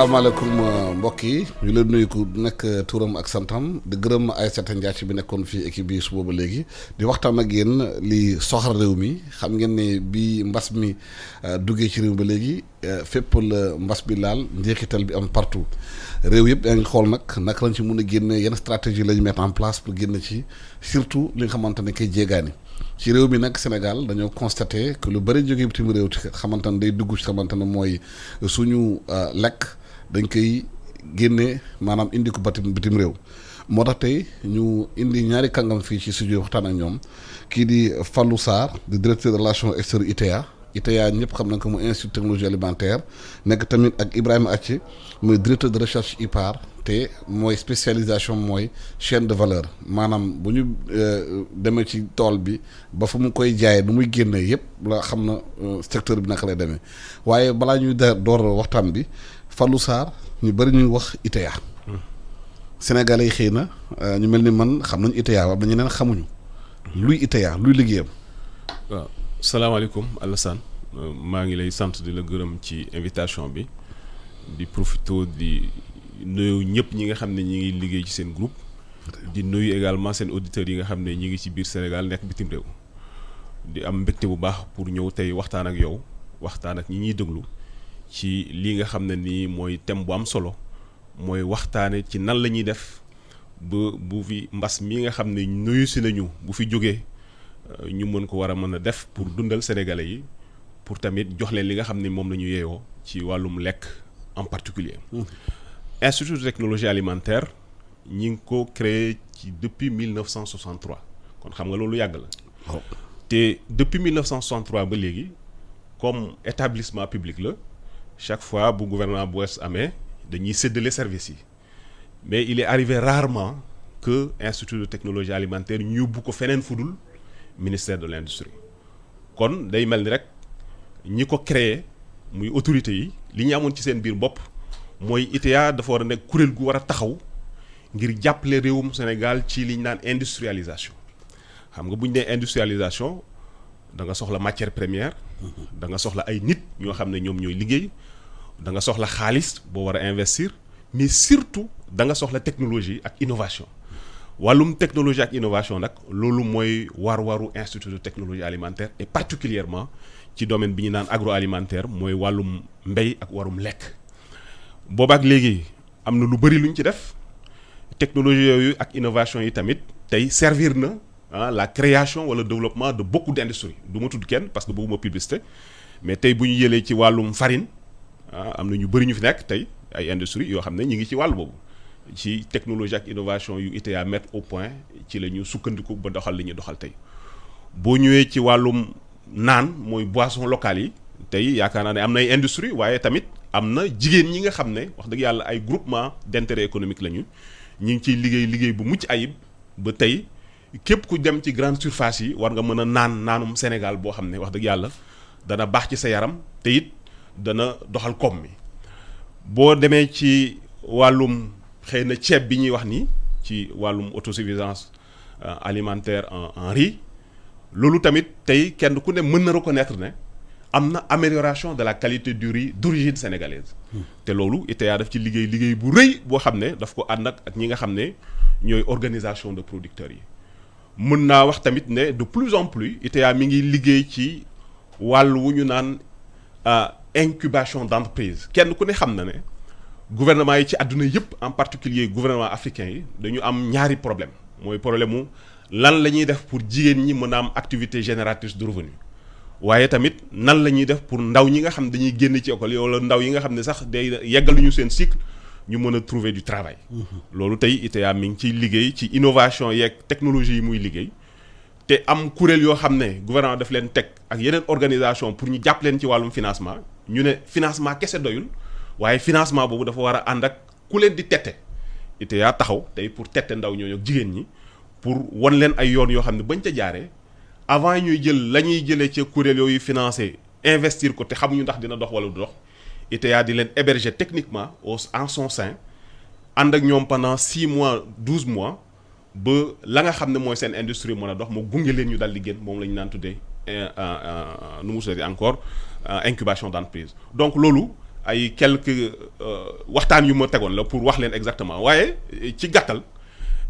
salaamaaleykum mbokk yi ñu leen nuyu ku nekk turam ak santam di gërëm Aïssata Ndiaye bi nekkoon fii équipe bi suba ba léegi di waxtaan ak yéen li soxal réew mi xam ngeen ne bi mbas mi duggee ci réew mi ba léegi fépp la mbas bi laal njeexital bi am partout réew yëpp yaa ngi xool naka lañ ci mun a génne yenn stratégie la ñu mettre en place pour génn ci surtout li nga xamante ne kay jéegaani ci réew mi nag Sénégal dañoo constaté que lu bëri jógee bitim réew ci xamante ne day dugg ci xamante ne mooy suñu lekk dañ koy génne maanaam indi ko bitim réew moo tax tey ñu indi ñaari kàngam fii ci studio waxtaan ak ñoom kii di Fallou Sarr di directeur de relations extérieures ITA ñëpp xam nañ ko mu institut technologie alimentaire nekk tamit ak Ibrahima Athie muy directeur de recherche IPAR te mooy spécialisation mooy chaîne de valeur maanaam bu ñu demee ci tool bi ba fa mu koy jaayee nu muy génnee yëpp la xam na secteur bi naka lay demee waaye balaa ñuy door waxtaan bi Fallou Sarr ñu bëri ñuy wax ITA Sénégalais yi xëy na ñu mel ni man xam nañu ITA waaye ñeneen xamuñu luy ITA luy liggéeyam. waaw salaamaaleykum Alassane maa ngi lay sant di la gërëm ci invitation bi di profito di nuyu ñëpp ñi nga xam ne ñi ngi liggéey ci seen groupe di nuyu également seen auditeurs yi nga xam ne ñi ngi ci biir Sénégal nekk bitim réew di am mbégte bu baax pour ñëw tey waxtaan ak yow waxtaan ak ñi ñuy déglu ci lii nga xam ne nii mooy thème bu am solo mooy waxtaane ci nan la ñuy def ba bu fi mbas mi nga xam ne nuyu si nañu bu fi jógee ñu mën ko war a mën a def pour dundal sénégalais yi pour tamit jox leen li nga xam ne moom la ñu yeeyoo ci wàllum lekk en particulier institut de technologie alimentaire ñi ngi ko créé ci depuis 1963 kon xam nga loolu yàgg la te depuis 1963 ba léegi comme établissement public la chaque fois bu gouvernement bu wees amee dañuy séddale services yi mais il est arrivé rarement que institut de technologie alimentaire ñu yóbbu ko feneen fudul ministère de l'industrie kon day mel ni rek ñi ko créé muy autorités yi li ñu amoon ci seen biir bopp mooy ITA dafa war a nekk kuréel gu war a taxaw ngir jàppale réewum Sénégal ci li ñu naan industrialisation xam nga bu ñu nee industrialisation da nga soxla matière première da nga soxla ay nit ñoo xam ne ñoom ñooy liggéey da nga soxla xaalis boo war a investir mais surtout da nga soxla technologie ak innovation wàllum technologie ak innovation nag loolu mooy waru institut de technologie alimentaire et particulièrement ci domaine bi ñu naan agroalimentaire mooy wàllum mbéy ak warum lekk boobaak léegi am na lu bëri lu ñu ci def technologie yooyu ak innovation yi tamit tey servir na la création wala développement de beaucoup d'industries du ma tudd kenn parce que bëgguma publicité mais tey bu ñu yëlee ci wàllum farine am na ñu bëri ñu fi nekk tey ay industries yoo xam ne ñu ngi ci wàll boobu ci technologie ak innovation yu ITA mettre au point ci la ñu sukkandiku ba doxal li ñu doxal tey boo ñëwee ci wàllum naan mooy boisson locale yi tey yaakaar naa ne am na ay industrie waaye tamit am na jigéen ñi nga xam ne wax dëgg yàlla ay groupement d'intérêt économique la ñu ngi ciy liggéey bu mucc ayib ba tey képp ku dem ci grande surface yi war nga mën a naanum Sénégal boo xam ne wax dëgg yàlla dana baax ci sa yaram te it dana doxal koom mi boo demee ci wàllum xëy na ceeb bi ñuy wax nii ci wàllum autosuffisance alimentaire en riz loolu tamit tey kenn ku ne mën na reconnaître ne am na amélioration de la qualité du riz d'origine sénégalaise te loolu ITA daf ci liggéey bu rëy boo xam ne daf ko ànd ak ñi nga xam ne ñooy organisation de producteurs yi mën naa wax tamit ne de plus en plus ITA mi ngi liggéey ci wàll wu ñu naan incubation d'entreprise kenn ku ne xam na ne gouvernement yi ci àdduna yëpp en particulier gouvernement africain yi dañu am ñaari problème mooy problème mu lan la ñuy def pour jigéen ñi mën a am activité génératrice de revenu waaye tamit nan la ñuy def pour ndaw ñi nga xam dañuy génn ci école yi wala ndaw yi nga xam ne sax day yeggaluñu seen cycle ñu mën a trouver du travail loolu tey ITA mi ngi ciy liggéey ci innovation yeeg technologie yi muy liggéey te am kuréel yoo xam ne gouvernement daf leen teg ak yeneen organisation pour ñu jàpp leen ci wàllum financement ñu ne financement kese doyul waaye financement boobu dafa war a ànd ak ku leen di tette ITA taxaw tey pour tette ndaw ñooñu ak jigéen ñi pour wan leen ay yoon yoo xam ne bañ ca jaaree avant ñuy jël la ñuy jëlee ci kuréel yooyu financé investir ko te xamuñu ndax dina dox wala du dox ITA di leen héberger techniquement en son sein ànd ak ñoom pendant 6 mois 12 mois ba la nga xam ne mooy seen industrie mën a dox mu gunge leen ñu dal di génn moom la ñu naan tuddee nu mu tuddee encore incubation d'entreprise donc loolu ay quelques waxtaan yu ma tegoon la pour wax leen exactement waaye ci gàttal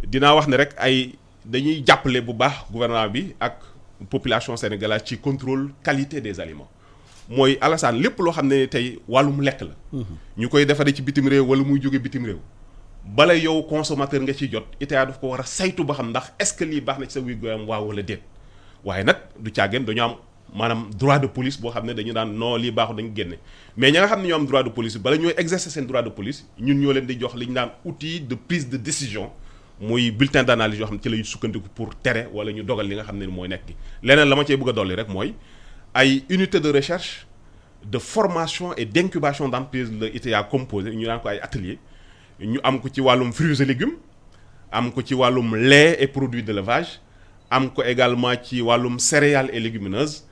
dinaa wax ne rek ay dañuy jàppale bu baax gouvernement bi ak population sénégalaise ci contrôle qualité des aliments mooy Alassane lépp loo xam ne tey wàllum lekk la. ñu koy defaree ci bitim réew wala muy jóge bitim réew. bala yow consommateur nga ciy jot ITA daf ko war a saytu ba xam ndax est-ce que lii baax na ci sa wér-gu-yaram waaw wala déet waaye nag du càggeen dañu am maanaam droit de police boo xam ne dañu daan non lii baaxul dañu génne mais ña nga xam ne ñoo am droit de police bala ñooy exercer seen droit de police ñun ñoo leen di jox li ñu daan outil de prise de décision muy bulletin d'analyse yoo xam ne ci lay sukkandiku pour tere wala ñu dogal li nga xam ne mooy nekk leneen la ma cee bëgg a dolli rek mooy ay unité de recherche de formation et d'incubation d'entreprise la ITA composé ñu daan ko ay atelier ñu am ko ci wàllum fruits et légumes am ko ci wàllum lait et produits d'élevage am ko également ci wàllum céréales et légumineuses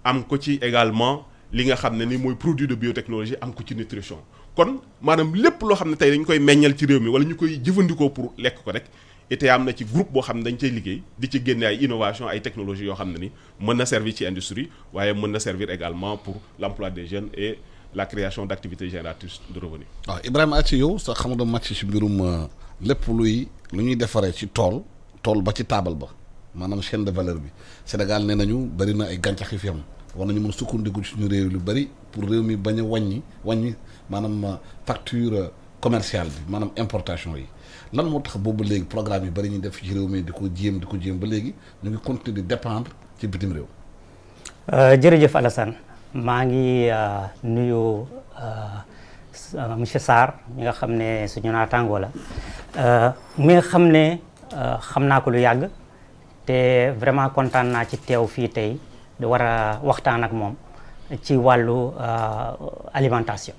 am ko ci également li nga xam ne ni mooy produit de biotechnologie am ko ci nutrition kon maanaam lépp loo xam ne tey dañ koy meññal ci réew mi wala ñu koy jëfandikoo pour lekk ko rek ITA am na ci groupe boo xam ne dañ cay liggéey di ci génne ay innovation ay technologies yoo xam ne ni mën na servir ci industrie waaye mën na servir également pour l'emploi des jeunes et la création d'activités génératrices de revenus. waaw Ibrahima ci yow sax xam nga màcc ci mbirum lépp lu ñuy defaree ci tool ba ci taabal ba maanaam chaîne de valeur bi Sénégal nee nañu bari na ay gàncax yi fi am war nañu mën sukkandiku ci suñu réew lu bari pour réew mi bañ a wàññi maanaam facture commerciale bi maanaam importation yi lan moo tax boobu léegi programme yi bari ñuy def ci réew mi di ko jéem ba léegi ñu ngi continuer di dépendre ci bitim réew. jërëjëf Alassane maa ngi nuyu monsieur Sarr mi nga xam ne suñu naataangoo la mi nga xam ne xam naa ko lu yàgg te vraiment kontaan naa ci teew fii tey di war a waxtaan ak moom ci wàllu alimentation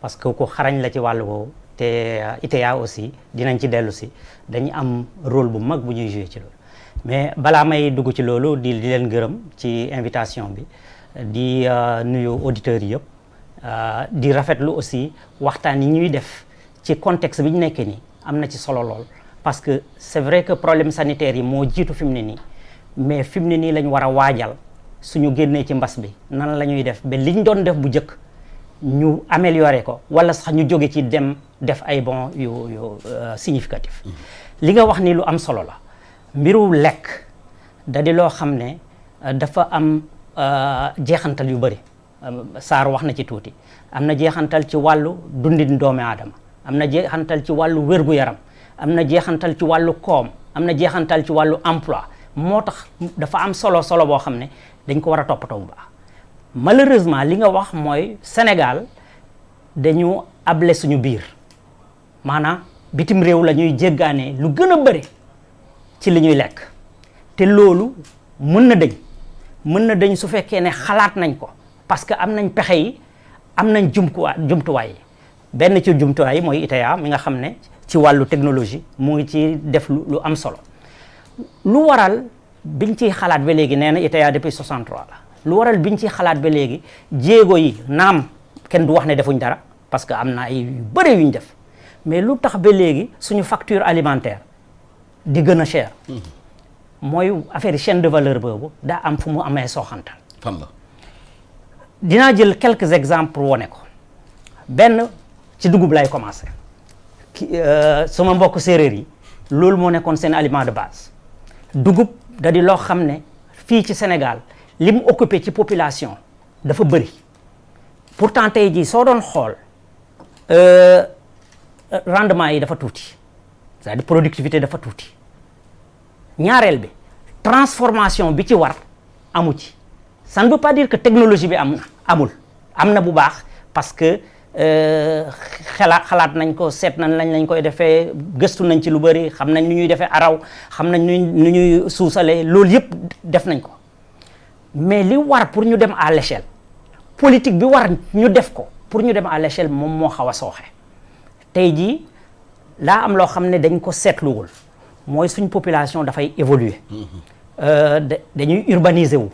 parce que ku xarañ la ci wàllu woowu te ITA aussi dinañ ci dellu si dañu am rôle bu mag bu ñuy jouer ci loolu mais balaa may dugg ci loolu di leen gërëm ci invitation bi di nuyu auditeurs yi yëpp di rafetlu aussi waxtaan yi ñuy def ci contexte bi ñu nekkee nii am na ci solo lool parce que c'est vrai que problème sanitaire yi moo jiitu fi mu ne nii mais fi mu ne nii lañ war a waajal suñu génnee ci mbas bi nan la ñuy def ba liñ doon def bu njëkk ñu améliorer ko wala sax ñu jóge ci dem def ay bons yu significatif li nga wax ni lu am solo la mbiru lekk da di loo xam ne dafa am jeexantal yu bëri Sarr wax na ci tuuti am na jeexantal ci wàllu dundin doomi aadama am na jeexantal ci wàllu wér-gu-yaram am na jeexantal ci wàllu koom am na jeexantal ci wàllu emploi moo tax dafa am solo boo xam ne dañ ko war a toppatoo bu baax malheureusement li nga wax mooy Sénégal dañu able suñu biir maanaam bitim réew la ñuy jéggaane lu gën a bëri ci li ñuy lekk te loolu mën na dañ su fekkee ne xalaat nañ ko parce que am nañ pexe yi am nañ jumtuwaay yi benn ci jumtuwaay yi mooy ITA mi nga xam ne ci wàllu technologie mu ngi ci def lu am solo lu waral biñ ciy xalaat ba léegi nee na ITA depuis 63 la lu waral biñ ciy xalaat ba léegi jéego yi naam kenn du wax ne defuñ dara parce que am na ay yu bëri yuñ def mais lu tax ba léegi suñu facture alimentaire di gën a cher mooy affaire chaîne de valeur boobu daa am fu mu amee sooxantal. fan la. dinaa jël quelques exemples pour wone ko benn ci dugub lay commencer sama mbokk séeréer yi loolu moo nekkoon seen aliment de base dugub da di loo xam ne fii ci Sénégal li mu occupé ci population dafa bëri pourtant tey jii soo doon xool rendement yi dafa tuuti c'est-à-dire productivité dafa tuuti ñaareel bi transformation bi ci war amu ci ça ne veut pas dire que technologie bi am na bu baax parce que xalaat nañ ko seet nañ lañ koy defee gëstu nañ ci lu bëri xam nañ nu ñuy defee araw xam nañ nu ñuy suusalee loolu yëpp def nañ ko mais li war pour ñu dem à l'échelle politique bi war ñu def ko pour ñu dem à l'échelle moom moo xaw a sooxe tey jii daa am loo xam ne dañ ko seetluwul mooy suñ population dafay évoluer dañuy urbaniser wu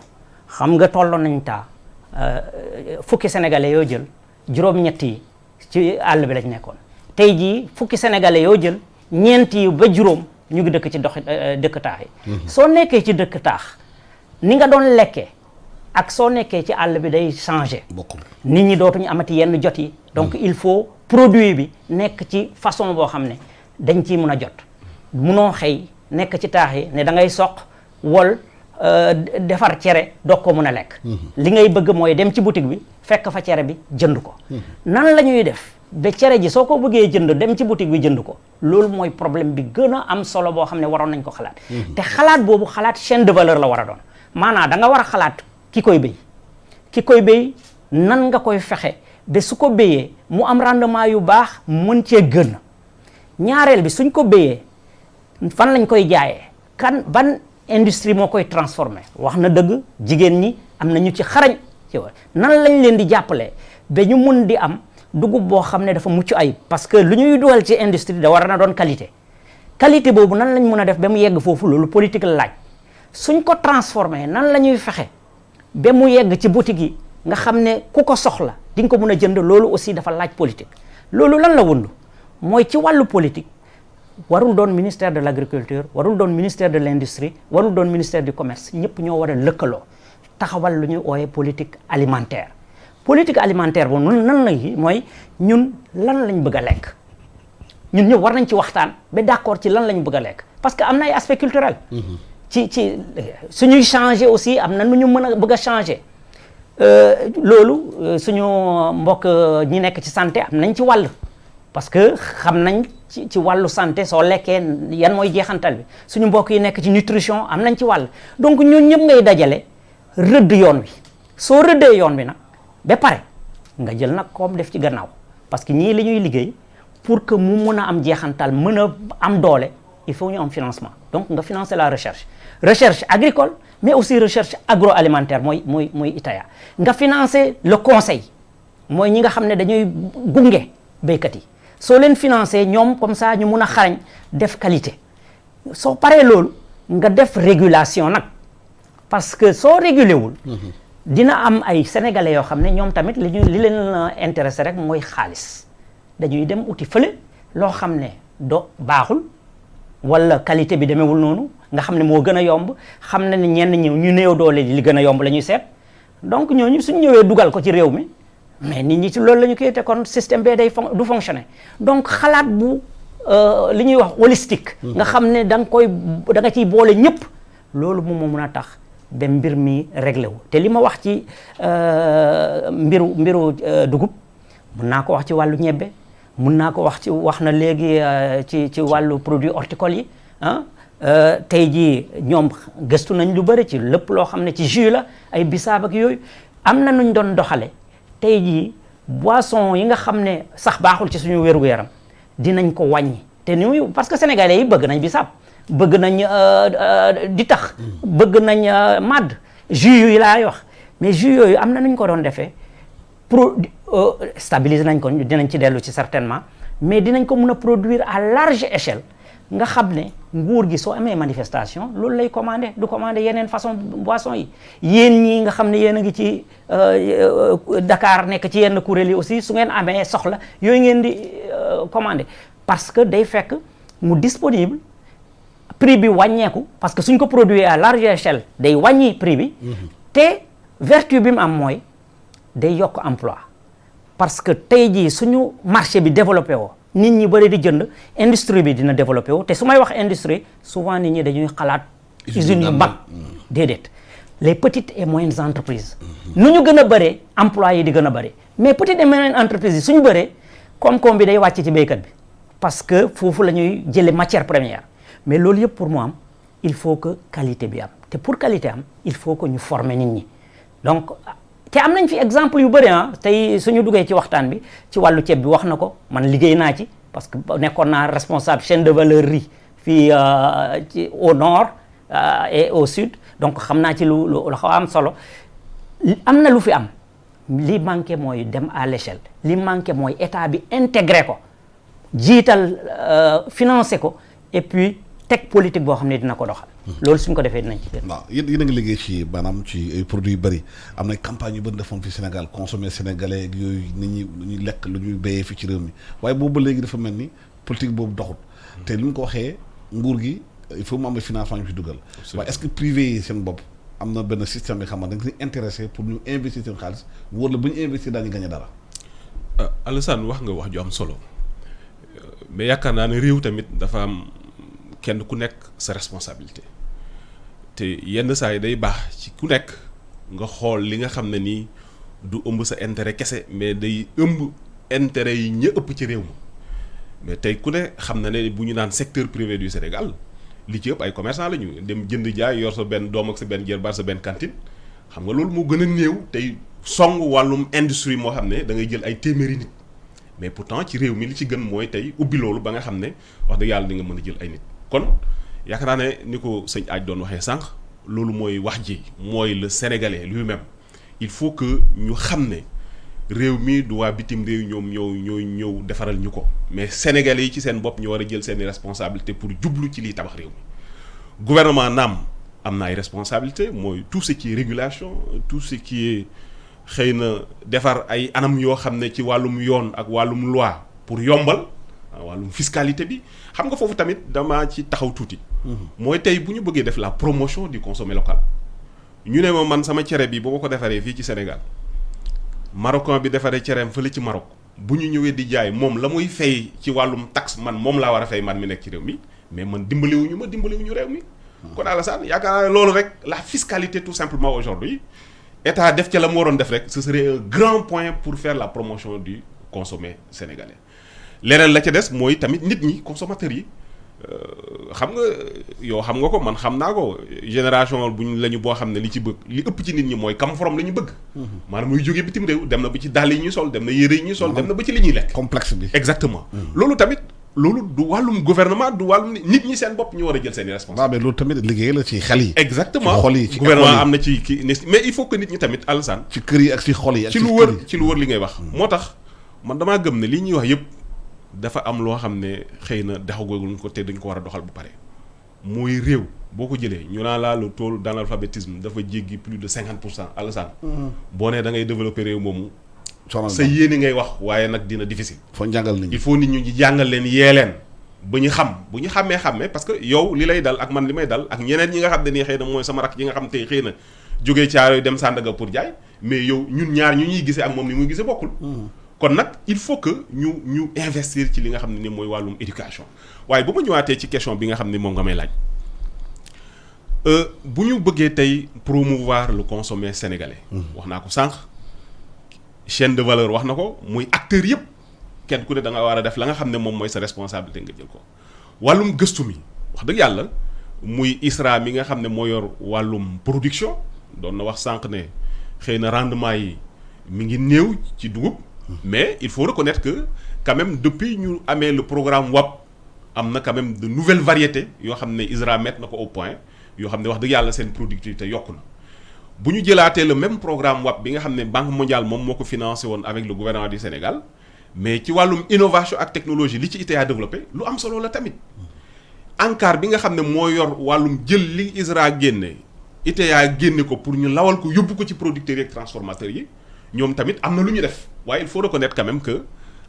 xam nga tolloon nañ fukki sénégalais yoo jël juróom-ñett yi ci àll bi lañ nekkoon tey jii fukki sénégalais yoo jël ñeent yi ba juróom ñu ngi dëkk ci dëkk taax yi soo nekkee ci dëkk taax ni nga doon lekkee ak soo nekkee ci àll bi day changer. bokkul nit ñi dootuñu amati yenn jot yi. donc il faut produit bi nekk ci façon boo xam ne dañ ciy mun a jot. munoo xëy nekk ci taax yi ne da ngay soq wol defar cere doog ko mun a lekk. li ngay bëgg mooy dem ci boutique bi fekk fa cere bi jënd ko. nan la ñuy def ba cere ji soo ko bëggee jënd dem ci boutique bi jënd ko loolu mooy problème bi gën a am solo boo xam ne waroon nañ ko xalaat. te xalaat boobu xalaat chaîne de valeur la war a doon maanaam da nga war a xalaat ki koy béy nan nga koy fexe ba su ko béyee mu am rendement yu baax mën cee gën ñaareel bi suñ ko béyee fan lañ koy jaayee ban industrie moo koy transformer wax na dëgg jigéen ñi am na ñu ci xarañ ci nan lañ leen di jàppale ba ñu mun di am dugub boo xam ne dafa mucc ayib parce que lu ñuy dugal ci industrie da war na doon qualité boobu nan lañ mën a def ba mu yegg foofu loolu politique la laaj suñ ko transformer nan la ñuy fexe ba mu yegg ci boutique yi nga xam ne ku ko soxla di nga ko mën a jënd loolu aussi dafa laaj politique loolu lan la wundu mooy ci wàllu politique warul doon ministère de l'agriculture warul doon ministère de l'industrie warul doon ministère du commerce ñëpp ñoo war a lëkkaloo taxawal lu ñuy ooyee politique alimentaire boobu nan la mooy ñun lan lañ bëgg a lekk ñun ñëpp war nañ ci waxtaan ba d'accord ci lan lañ bëgg a lekk parce que am na ay aspect culturel ci suñuy changer aussi am na nu ñu mën a bëgg a changer loolu suñu mbokk ñi nekk ci santé am nañ ci wàll parce que xam nañ ci wàllu santé soo lekkee yan mooy jeexantal bi suñu mbokk yi nekk ci nutrition am nañ ci wàll donc ñun ñëpp ngay dajale rëdd yoon wi soo rëddee yoon wi nag ba pare nga jël nag koom def ci gannaaw parce que ñii li ñuy liggéey pour que mu mën a am jeexantal mën a am doole il faut ñu am financement donc nga financer la recherche agricole mais aussi recherche agroalimentaire mooy ITAYA nga financer le conseil mooy ñi nga xam ne dañuy gunge béykat yi soo leen financer ñoom comme ça ñu mun a xarañ def qualité soo paree loolu nga def régulation nag parce que soo régulé wul dina am ay sénégalais yoo xam ne ñoom tamit li leen intéressé rek mooy xaalis dañuy dem uti fële loo xam ne baaxul wala qualité bi demeewul noonu nga xam ne moo gën a yomb xam na ne ñenn ñu néew doole li gën a yomb la ñuy seet donc ñooñu suñ ñëwee dugal ko ci réew mi mais nit ñi ci loolu la ñu koy te kon système bee du fonctionner donc xalaat bu li ñuy wax holistique nga xam ne da nga ciy boole ñëpp loolu moom moo mën a tax ba mbir mi réglé wu te li ma wax ci mbiru dugub mun naa ko wax ci wàllu ñebbe mun naa ko wax na léegi ci wàllu produit horticole yi tey jii ñoom gëstu nañ lu bëri ci lépp loo xam ne ci jus la ay bisaab ak yooyu am na nuñ doon doxale tey jii boisson yi nga xam ne sax baaxul ci suñu wér-gu-yaram dinañ ko wàññi te ni parce que sénégalais yi bëgg nañ bisaab bëgg nañ di tax bëgg nañ màdd jus yi laay wax mais jus yooyu am na nuñ ko doon defee stabiliser nañ ko dinañ ci dellu ci certainement mais dinañ ko mën a produire à large échelle nga xam ne nguur gi soo amee manifestation loolu lay commandé du commandé yeneen façon boisson yi yéen ñii nga xam ne yéen a ngi ci Dakar nekk ci yenn kuréel yi aussi su ngeen amee soxla yooyu ngeen di commandé parce que day fekk mu disponible prix bi wàññeeku parce que suñ ko produire à large échelle day wàññi prix bi te vertu bi mu am mooy day yokk emploi parce que tey jii suñu marché bi développé woo nit ñi bëri di jënd industrie bi dina développé wu te su may wax industrie souvent nit ñi dañuy xalaat usines yu mag déedéet les petites et moyennes entreprises nu ñu gën a bëree emploi yi di gën a bëri mais petites et moyennes entreprises yi suñu bëree koom-koom bi day wàcc ci béykat bi parce que foofu la ñuy jëlee matière première mais loolu yëpp pour mu am il faut que qualité bi am te pour qualité am il faut que ñu former nit ñi donc te am nañ fi exemple yu bëri tey suñu duggee ci waxtaan bi ci wàllu ceeb bi wax na ko man liggéey naa ci parce que nekkoon naa responsable chaîne de valeur riz fii au nord et au sud donc xam naa ci lu xaw am solo am na lu fi am li manqué mooy dem à l'échelle li manqué mooy état bi intégré ko jiital financé ko et puis teg politique boo xam ne dina ko doxal. loolu suñ ko defee dinañ ci def. waaw yéen a ngi liggéey ci maanaam ci ay produits yu bëri am na campagne yu bëri defoon fi Sénégal consommer sénégalais ak yooyu nit ñi lu ñuy lekk lu ñuy béyee fi ci réew mi waaye boobu ba léegi dafa mel ni politique boobu doxut te li mu ko waxee nguur gi il faut mu am financement ñu fi dugal. waaye est-ce que privé yi seen bopp am na benn système bi xam nga da nga si intéressé pour ñu investir seen xaalis wóor la bu ñu investir daañu gagné dara. Alassane wax nga wax ju am solo mais yaakaar naa ne réew tamit dafa am kenn ku nekk sa responsabilité te yenn saa yi day baax ci ku nekk nga xool li nga xam ne nii du ëmb sa intérêt kese mais day ëmb intérêt yi ña ëpp ci réew ma mais tey ku ne xam na ne bu ñu naan secteur privé du Sénégal li ci ëpp ay commerçant la ñu dem jënd jaay yor sa benn doom ak sa benn jërbaat sa benn cantine xam nga loolu moo gën a néew tey song wàllum industrie moo xam ne da ngay jël ay téeméeri nit mais pourtant ci réew mi li ci gën mooy tey ubbi loolu ba nga xam ne wax dëgg yàlla di nga mën a jël ay nit kon yaakaar naa ne ni ko sëñ Aaj doon waxee sànq loolu mooy wax ji mooy le sénégalais lui-même il faut que ñu xam ne réew mi du waa bitim réew ñoom ñooy ñëw defaral ñu ko mais sénégalais yi ci seen bopp ñu war a jël seeni responsabilité pour jublu ci liy tabax réew mi gouvernement naam am na ay responsabilité mooy tout ce qui est régulation tout ce qui est xëy na defar ay anam yoo xam ne ci wàllum yoon ak wàllum loi pour yombal wàllum fiscalité bi xam nga foofu tamit dama ci taxaw tuuti. mooy tey bu ñu bëggee def la promotion du consommé local ñu ne ma man sama cere bi boo ko defaree fii ci Sénégal marocain bi defaree cereem fële ci Maroc bu ñu ñëwee di jaay moom la muy fay ci wàllum taxe man moom laa war a fay man mi nekk ci réew mi mais man dimbaliwuñu réew mi. kon Alassane yaakaar naa ne loolu rek la fiscalité tout simplement aujourd'hui état def ca la mu waroon def rek ce serait un grand point pour faire la promotion du consommé sénégalais leneen la ca des mooy tamit nit ñi consommateurs yi xam nga yow xam nga ko man xam naa ko génération buñ la ñu boo xam ne li ci bëgg li ëpp ci nit ñi mooy kam forom la ñu bëgg maanaam muy jógee bitim réew dem na ba ci dàll yi ñuy sol dem na yére yi ñuy sol dem na ba ci li ñuy lekk complexe bi exactement loolu tamit loolu du wàllum gouvernement du wàllum nit ñi seen bopp ñu war a jël seen i responsabilité. waaw mais loolu tamit liggéey la ci xel yi. exactement ci xol yi ci gouvernement am na ci kii mais il faut que nit ñi tamit Alassane. ci kër yi ak ci xol yi ak ci lu wër li ngay wax. moo tax man damaa gëm ne li ñuy wax yëpp dafa am loo xam ne xëy na daxaguñ ko te dañ ko war a doxal bu pare mooy réew boo ko jëlee ñu naan laa le taux d'analphabétisme dafa jéggi plus de 50% Alassane. boo nee da ngay développer réew moomu. sa yéene ngay wax waaye nag dina difficile. foo jàngal nit ñi il faut nit ñu jàngal leen yee leen ba ñu xam bu ñu xàmmee parce que yow li lay dal ak man li may dal ak ñeneen ñi nga xam ne nii xëy na mooy sama rak yi nga xam tey xëy na jógee Caaroy dem Sandaga pour jaay mais yow ñun ñaar ñu ñuy gisee ak moom ni muy gisee bokkul. kon nag il faut que ñu investir ci li nga xam ne ni mooy wàllum éducation waaye bu ma ñëwaatee ci question bi nga xam ne moom nga may laaj bu ñu bëggee tey promouvoir le consommé sénégalais. wax naa ko sànq. chaîne de valeur wax na ko muy acteur yëpp kenn ku ne da nga war a def la nga xam ne moom mooy sa responsabilité nga jël ko wàllum gëstu mi wax dëgg yàlla muy ISRA mi nga xam ne moo yor wàllum production doon na wax sànq ne xëy na rendement yi mi ngi néew ci dugub mais il faut reconnaître que quand même depuis ñu amee le programme WAP am na quand même de nouvelles variétés yoo xam ne ISRA mettre na ko au point yoo xam ne wax dëgg yàlla seen productivité yokku na bu ñu jëlaatee le même programme WAP bi nga xam ne Banque mondiale moom moo ko financé woon avec le gouvernement du Sénégal mais ci wàllum innovation ak technologie li ci ITA développé lu am solo la tamit ANCAR bi nga xam ne moo yor wàllum jël li ISRA génne ITA génne ko pour ñu lawal ko yóbbu ko ci producteurs yi ak transformateurs yi ñoom tamit am na lu ñu def waaye il faut reconnaître quand même que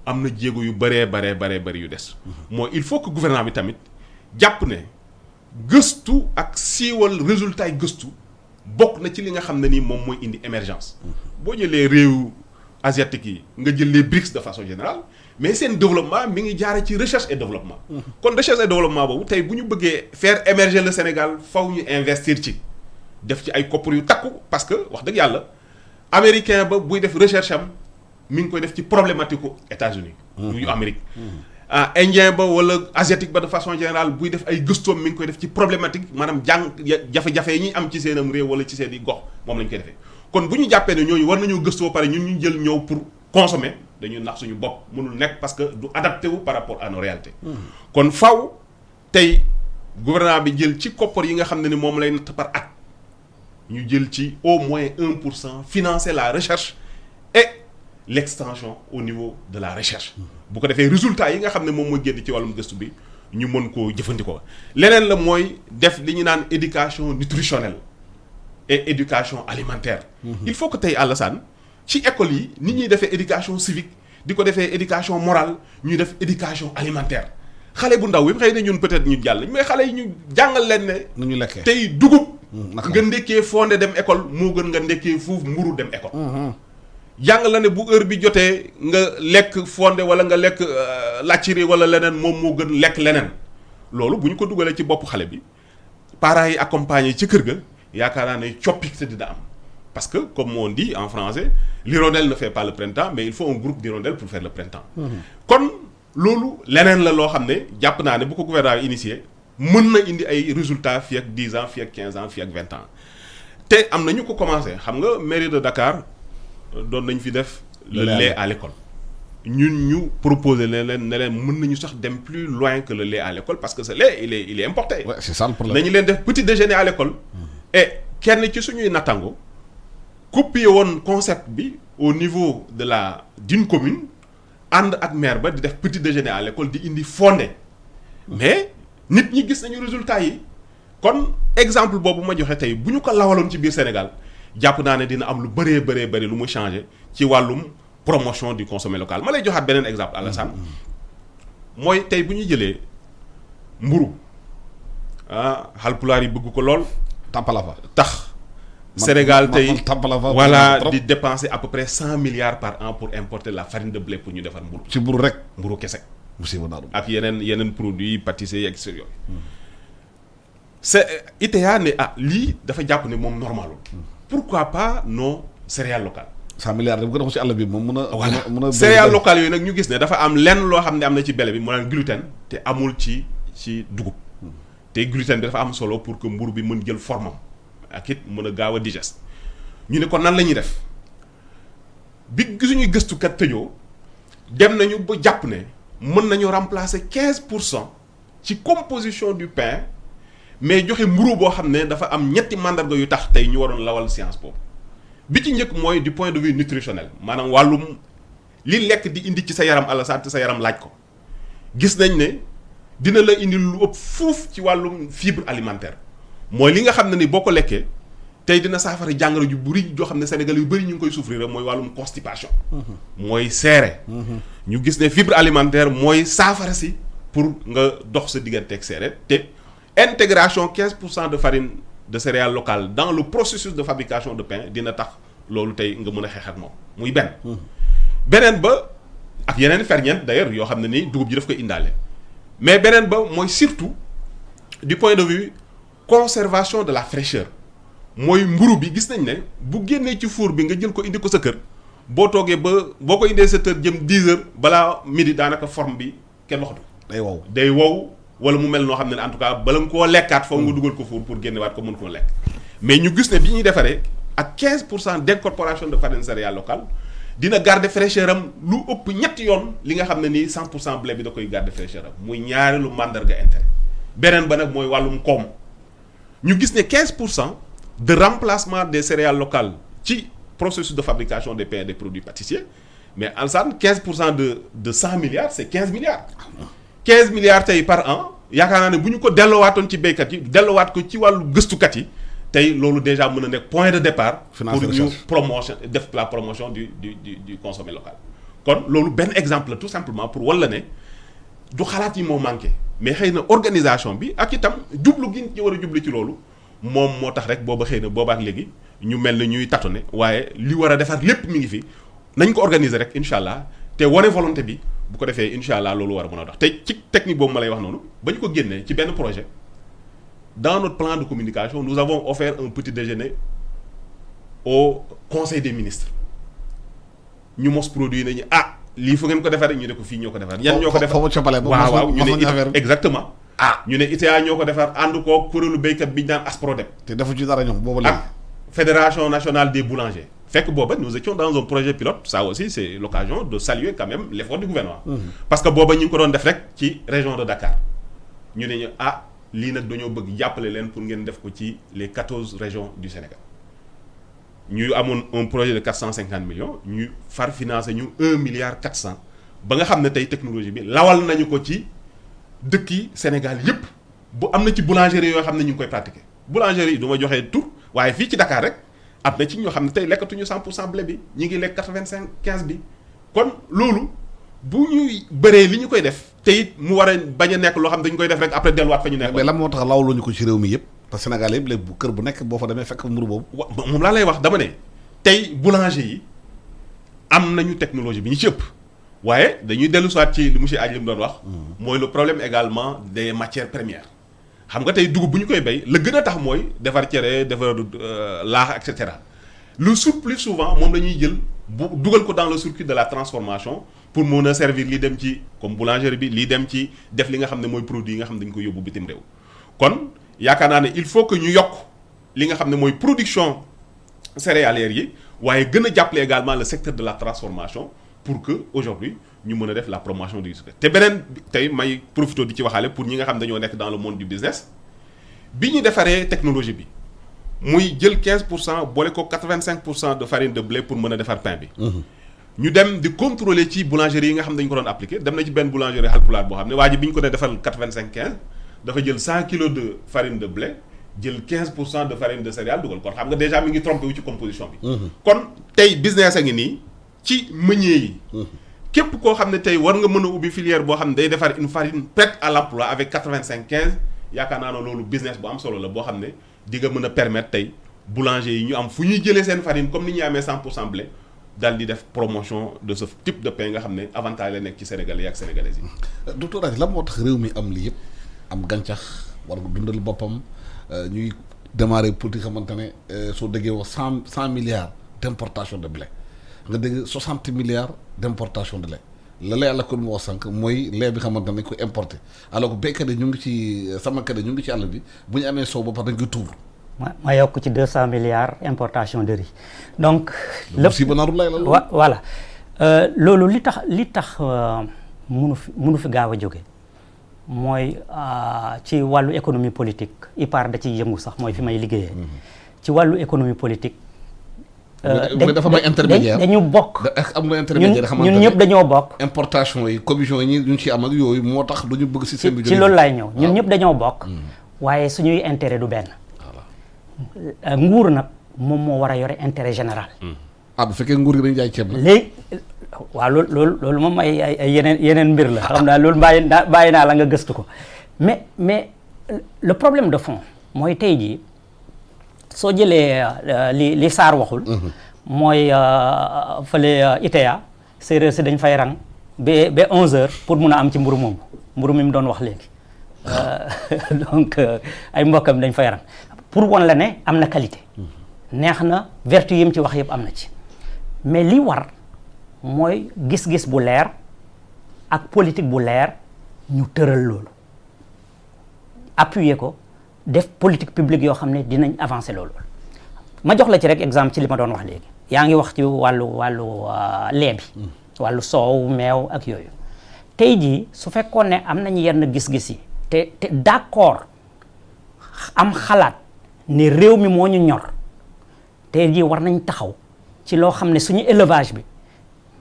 am na jéego yu bëree yu des mooy il faut que gouvernement bi tamit jàpp ne gëstu ak siiwal résultat yi gëstu bokk na ci li nga xam ne nii moom mooy indi émergence boo jëlee réew asiatique yi nga jël les BRICS de façon générale mais seen développement mi ngi jaare ci recherche et développement kon recherche et développement boobu tey bu ñu bëggee faire émerger le Sénégal faw ñu investir ci def ci ay koppar yu takku parce que wax dëgg yàlla américain ba buy def recherche am mi ngi koy def ci problématique u États-Unis yu Amérique indien ba wala asiatique ba de façon générale buy def ay gëstoom mi ngi koy def ci problématique maanaam jafe-jafe yi ñuy am ci seenam réew wala ci seen i gox moom lañ koy defee kon bu ñu jàppee ne ñooñu war nañoo gëstoo pare ñun ñu jël ñëw pour consommer dañuy nax suñu bopp mënul nekk parce que du adapté wu par rapport à nos réalités kon faw tey gouvernement bi jël ci koppar yi nga xam ne ni moom lay natt par at ñu jël ci au moins 1% financer la recherche et l'extension au niveau de la recherche bu ko defee résultat yi nga xam ne moom mooy génn ci wàllum gëstu bi ñu mën koo jëfandikoo leneen la mooy def li ñu naan éducation nutritionnelle et éducation alimentaire il faut que tey Alassane ci école yi nit ñuy defee éducation civique di ko defee éducation morale ñuy def éducation alimentaire xale bu ndaw bi xëy na ñun peut-être ñu jàll mais xale yi ñu jàngal leen ne nu ñu lekkee tey dugub nga ndekkee fonde dem école moo gën nga ndekkee fuuf mburu dem école. jàng la ne bu heure bi jotee nga lekk fonde wala nga lekk lacciri wala leneen moom moo gën lekk leneen loolu bu ñu ko dugalee ci bopp xale bi parents yi accompagner ci kër ga yaakaar naa ne coppite dina am parce que comme on dit en français l'hirondelle ne fait pas le printemps mais il faut un groupe d'hirondelles pour faire le printemps. kon loolu leneen la loo xam ne jàpp naa ne bu ko gouvernement initié mën na indi ay résultats fii ak 10 ans fii ak 15 ans fii ak 20 ans te am na ñu ko commencé xam nga mairie de Dakar doon nañ fi def le lait à l'école ñun ñu proposer ne leen mën nañu sax dem plus loin que le lait à l'école parce que ce lait il est importé. Ouais, c'est ça le problème. nañu leen def petit déjeuner à l'école et kenn ci suñuy nattango copier woon concept bi au niveau d'une commune ànd ak maire ba di def petit déjeuner à l'école di indi fondé mais nit ñi gis nañu résultat yi kon exemple boobu ma joxe tey bu ñu ko lawaloon ci biir Sénégal jàpp naa ne dina am lu bëree lu mu changer ci wàllum promotion du consommé local ma lay joxaat beneen exemple Alassane mooy tey bu ñu jëlee mburu Haalpulaar yi bëgg ko lool Tampalafa tax Sénégal tey Tampalafa voilà di dépenser à peu près 100 milliards par an pour importer la farine de blé pour ñu defar mburu ci mburu rek mburu kese musiba daaru ak yeneen produits pâtisserie ak yooyu c'est ITA ne lii dafa jàpp ne moom normalul pourquoi pas nos céréales locales 100 milliards dafa ko def ci àll bi moom mën a céréales locales yooyu nag ñu gis ne dafa am lenn loo xam ne am na ci blé bi mu naan gluten te amul ci dugub te gluten bi dafa am solo pour que mburu bi mën jël formam ak it mën a gaaw a digeste ñu ne kon nan la ñuy def bi gisuñuy gëstukat tëjoo dem nañu ba jàpp ne mën nañu remplacer 15% ci composition du pain mais joxe mburu boo xam ne dafa am ñetti mandarga yu tax tey ñu waroon lawal science boobu bi ci njëkk mooy du point de vue nutritionnel maanaam wàllum li lekk di indi ci sa yaram Alassane te sa yaram laaj ko gis nañ ne dina la indi lu ëpp fuuf ci wàllum fibre alimentaire mooy li nga xam ne ni boo ko lekkee tey dina saafara jàngoro ju bari joo xam ne Sénégal yu bëri ñu ngi koy souffrir mooy wàllum constipation mooy seere ñu gis ne fibre alimentaire mooy saafara si pour nga dox sa diggante ak seere te intégration 15% de farine de céréales locales dans le processus de fabrication de pain dina tax loolu tey nga mën a xeex ak moom muy beneen ba ak yeneen ferñeent d'ailleurs yoo xam ne ni dugub ji daf koy indaale mais beneen ba mooy surtout du point de vue conservation de la fraîcheur mooy mburu bi gis nañ ne bu génnee ci four bi nga jël ko indi ko sa kër boo toogee ba boo ko indee 7 heures jëm 10 heures balaa midi daanaka forme bi kenn waxatu day wow wala mu mel noo xam ne en tout cas bala nga koo lekkaat foog nga dugal ko four pour génnewaat ko mën koo lekk mais ñu gis ne bi ñuy defaree ak 15% d'incorporation de farine céréale locale dina garder fraîcheur am lu ëpp ñetti yoon li nga xam ne nii 100% blé bi da koy garder fraîcheur am muy ñaareelu mandarga intérêt beneen ba nag mooy wàllum koom ñu gis ne 15% de remplacement des céréales locales ci processus de fabrication des pains et des produits pâtissiers mais Alassane 15% de 100 milliards c'est 15 milliards 15 milliards tey par an yaakaar naa ne bu ñu ko delloowaatoon ci béykat yi delloowaat ko ci wàllu gëstukat yi tey loolu déjà mën a nekk point de départ pour ñu def la promotion du consommé local kon loolu benn exemple la tout simplement pour walla ne du xalaat yi moo manqué mais xëy na organisation bi ak itam jublu gi ñu war a jublu ci loolu moom moo tax rek booba xëy na booba ak léegi ñu mel ne ñuy tâtonner waaye li war a defar lépp mi ngi fi nañ ko organiser rek incha allah te wane volonté bi bu ko defee incha allah loolu war a mën a dox te ci technique boobu ma lay wax noonu ba ñu ko génnee ci benn projet dans notre plan de communication nous avons offert un petit déjeuner au conseil des ministres ñu mos produit nañu lii fu ngeen ko defaree ñu ne ko fii ñoo ko defar yan ñoo ko defar waaw ñu ne exactement ñu ne ITA ñoo ko defar ànd koo kuréelu béykat bi ñu naan Asprodep te defu ci dara ñoom boobu léegi fédération nationale des boulangers fekk booba nous étions dans un projet pilote ça aussi c'est l'occasion de saluer quand même l'effort du gouvernement parce que booba ñu ngi ko doon def rek ci région de Dakar ñu ne ñu lii nag dañoo bëgg jàppale leen pour ngeen def ko ci les 14 régions du Sénégal ñu amoon un projet de 450 millions ñu far financé ñu 1 milliard 400 ba nga xam ne tey technologie bi lawal nañu ko ci dëkk yi Sénégal yépp bu am na ci boulangerie yoo xam ne ñu ngi koy pratiquer boulangerie yi du ma joxee tur waaye fii ci Dakar rek am na ci ñoo xam ne tey lekkatuñu 100% blé bi ñi ngi lekk 85-15 bi kon loolu bu ñuy bëree li ñu koy def te it mu war a bañ a nekk loo xam ne dañu koy def rek après delluwaat fa ñu nekk. mais lan moo tax lawluñu ko ci réew mi yépp parce que Sénégal yëpp léegi bu kër bu nekk boo fa demee fekk mburu boobu. moom laa lay wax dama ne tey boulanger yi am nañu technologie bi ñu ci ëpp waaye dañuy dellu soit ci li monsieur Adji li mu doon wax. mooy le problème également des matières premières. xam nga tey dugub bu ñu koy béy la gën a tax mooy defar cere defar laax et cetera le surplus souvent moom la ñuy jël bu dugal ko dans le circuit de la transformation pour mën a servir li dem ci comme boulangerie bi li dem ci def li nga xam ne mooy produit yi nga xam ne dañu koy yóbbu bitim réew. kon yaakaar naa ne il faut que ñu yokk li nga xam ne mooy production céréalière yi waaye gën a jàppale également le secteur de la transformation pour que aujourd'hui ñu mën a def la promotion du sucre te beneen tey may profité di ci waxaale pour ñi nga xam dañoo nekk dans le monde du business bi ñu defaree technologie bi muy jël 15% boole ko 85% de farine de blé pour mën a defar pain bi. ñu dem di contrôler ci boulangerie yi nga xam dañu ko doon appliquer dem na ci benn boulangerie Halpulaar boo xam ne waa ji bi ñu ko ne defal 85-15 dafa jël 100 kilos de farine de blé jël 15% de farine de céréales dugal kon xam nga déjà mi ngi trompé wu ci composition bi. kon tey business a ngi nii ci meunier yi. képp koo xam ne tey war nga mën a ubbi filière boo xam ne day defar une farine prête à l'emploi avec 85-15 yaakaar naa ne loolu business bu am solo la boo xam ne di nga mën a permettre tey boulanger yi ñu am fu ñuy jëlee seen farine comme ni ñuy amee 100% blé daal di def promotion de ce type de pain nga xam ne avantage la nekk ci sénégalais yi ak sénégalaises yi. docteur Adji lan moo tax réew mi am lii yëpp am gàncax war nga dundal boppam ñuy démarrer politique xamante ne soo déggee wax 100 milliards d'importation de blé nga dégg 60 milliards d'importation de lait la lay àlla ko mu wax sànq mooy lait bi xamante ne dañ koy importer alors que béykat yi ñu ngi ci sàmmkat yi ñu ngi ci àll bi bu ñu amee soow ba pare dañ koy tuur. ma yokk ci 200 milliards importation de riz donc. lépp si ba naru lay la voilà loolu li tax mënu fi gaaw a jóge mooy ci wàllu économie politique IPAR da ciy yëngu sax mooy fi may liggéeyee. ci wàllu économie politique. dafa may intermédiaire dañu bokk. am nga intermédiaire xamante ne ñun ñëpp dañoo bokk. importation yi commission yi ñu ci am ak yooyu moo tax duñu bëgg système bi. ci loolu laay ñëw ñun ñëpp dañoo bokk. waaye suñuy intérêt du benn. nguur nag moom moo war a yore intérêt général. bu fekkee nguur gi dañu jaay ceeb la. léegi waaw loolu moom ay yeneen mbir la xam naa loolu bàyyi naa la nga gëstu ko mais le problème de fond mooy tey jii soo jëlee li Sarr waxul. mooy fële ITA séeréer si dañ fay rang ba 11h pour mun a am ci mburu mi mu doon wax léegi donc ay mbokkam dañ fay rang pour won la ne am na qualité. neex na vertu yi mu ci wax yëpp am na ci mais li war mooy gis-gis bu leer ak politique bu leer ñu tëral loolu appuyer ko def politique publique yoo xam ne dinañ avancer loolu. ma jox la ci rek exemple ci li ma doon wax léegi yaa ngi wax ci wàllu lait bi wàllu soow meew ak yooyu tey jii su fekkoon ne am nañu yenn gis-gis yi te d'accord am xalaat ne réew mi moo ñu ñor tey jii war nañ taxaw ci loo xam ne suñu élevage bi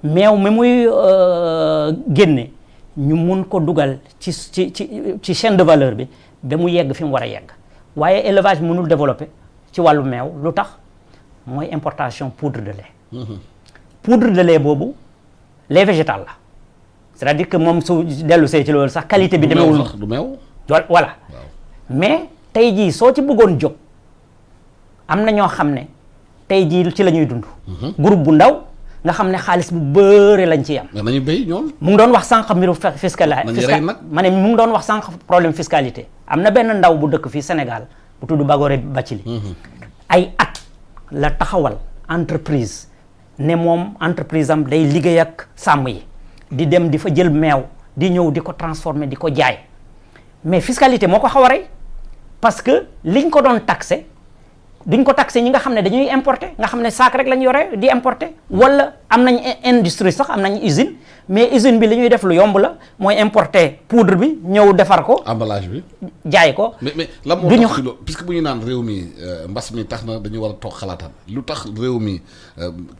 meew mi muy génne ñu mun ko dugal ci chaîne de valeur bi ba mu yegg fi mu war a yegg waaye élevage mënul développer ci wàllu meew lu tax mooy importation poudre de lait. poudre de lait boobu lait végétal la c'est-à-dire que moom su dellu see ci loolu sax qualité bi demewul du meew voilà mais tey jii soo ci bëggoon jóg am na ñoo xam ne tey jii ci la ñuy dund. groupe bu ndaw nga xam ne xaalis bu bëre lañ ci am. mais nañu béy ñoom. mu ngi doon wax sànq mbiru ma ne mu ngi doon wax sànq problème fiscalité am na benn ndaw bu dëkk fii Sénégal bu tudd Bagoré Bathily ay at la taxawal entreprise ne moom entreprise am day liggéey ak sàmm yi di dem di fa jël meew di ñëw di ko transformer di ko jaay mais fiscalité moo ko xaw a rey parce que liñ ko doon taxé duñ ko taxé ñi nga xam ne dañuy importer nga xam ne saak rek lañ yore di importer wala am nañ industrie sax am nañ usine mais usine bi li ñuy def lu yomb la mooy importer poudre bi ñëw defar ko. emballage bi. jaay ko. mais lan moo tax ci loolu puisque bu ñu naan réew mi mbas mi tax na dañu war a toog xalaataat lu tax réew mi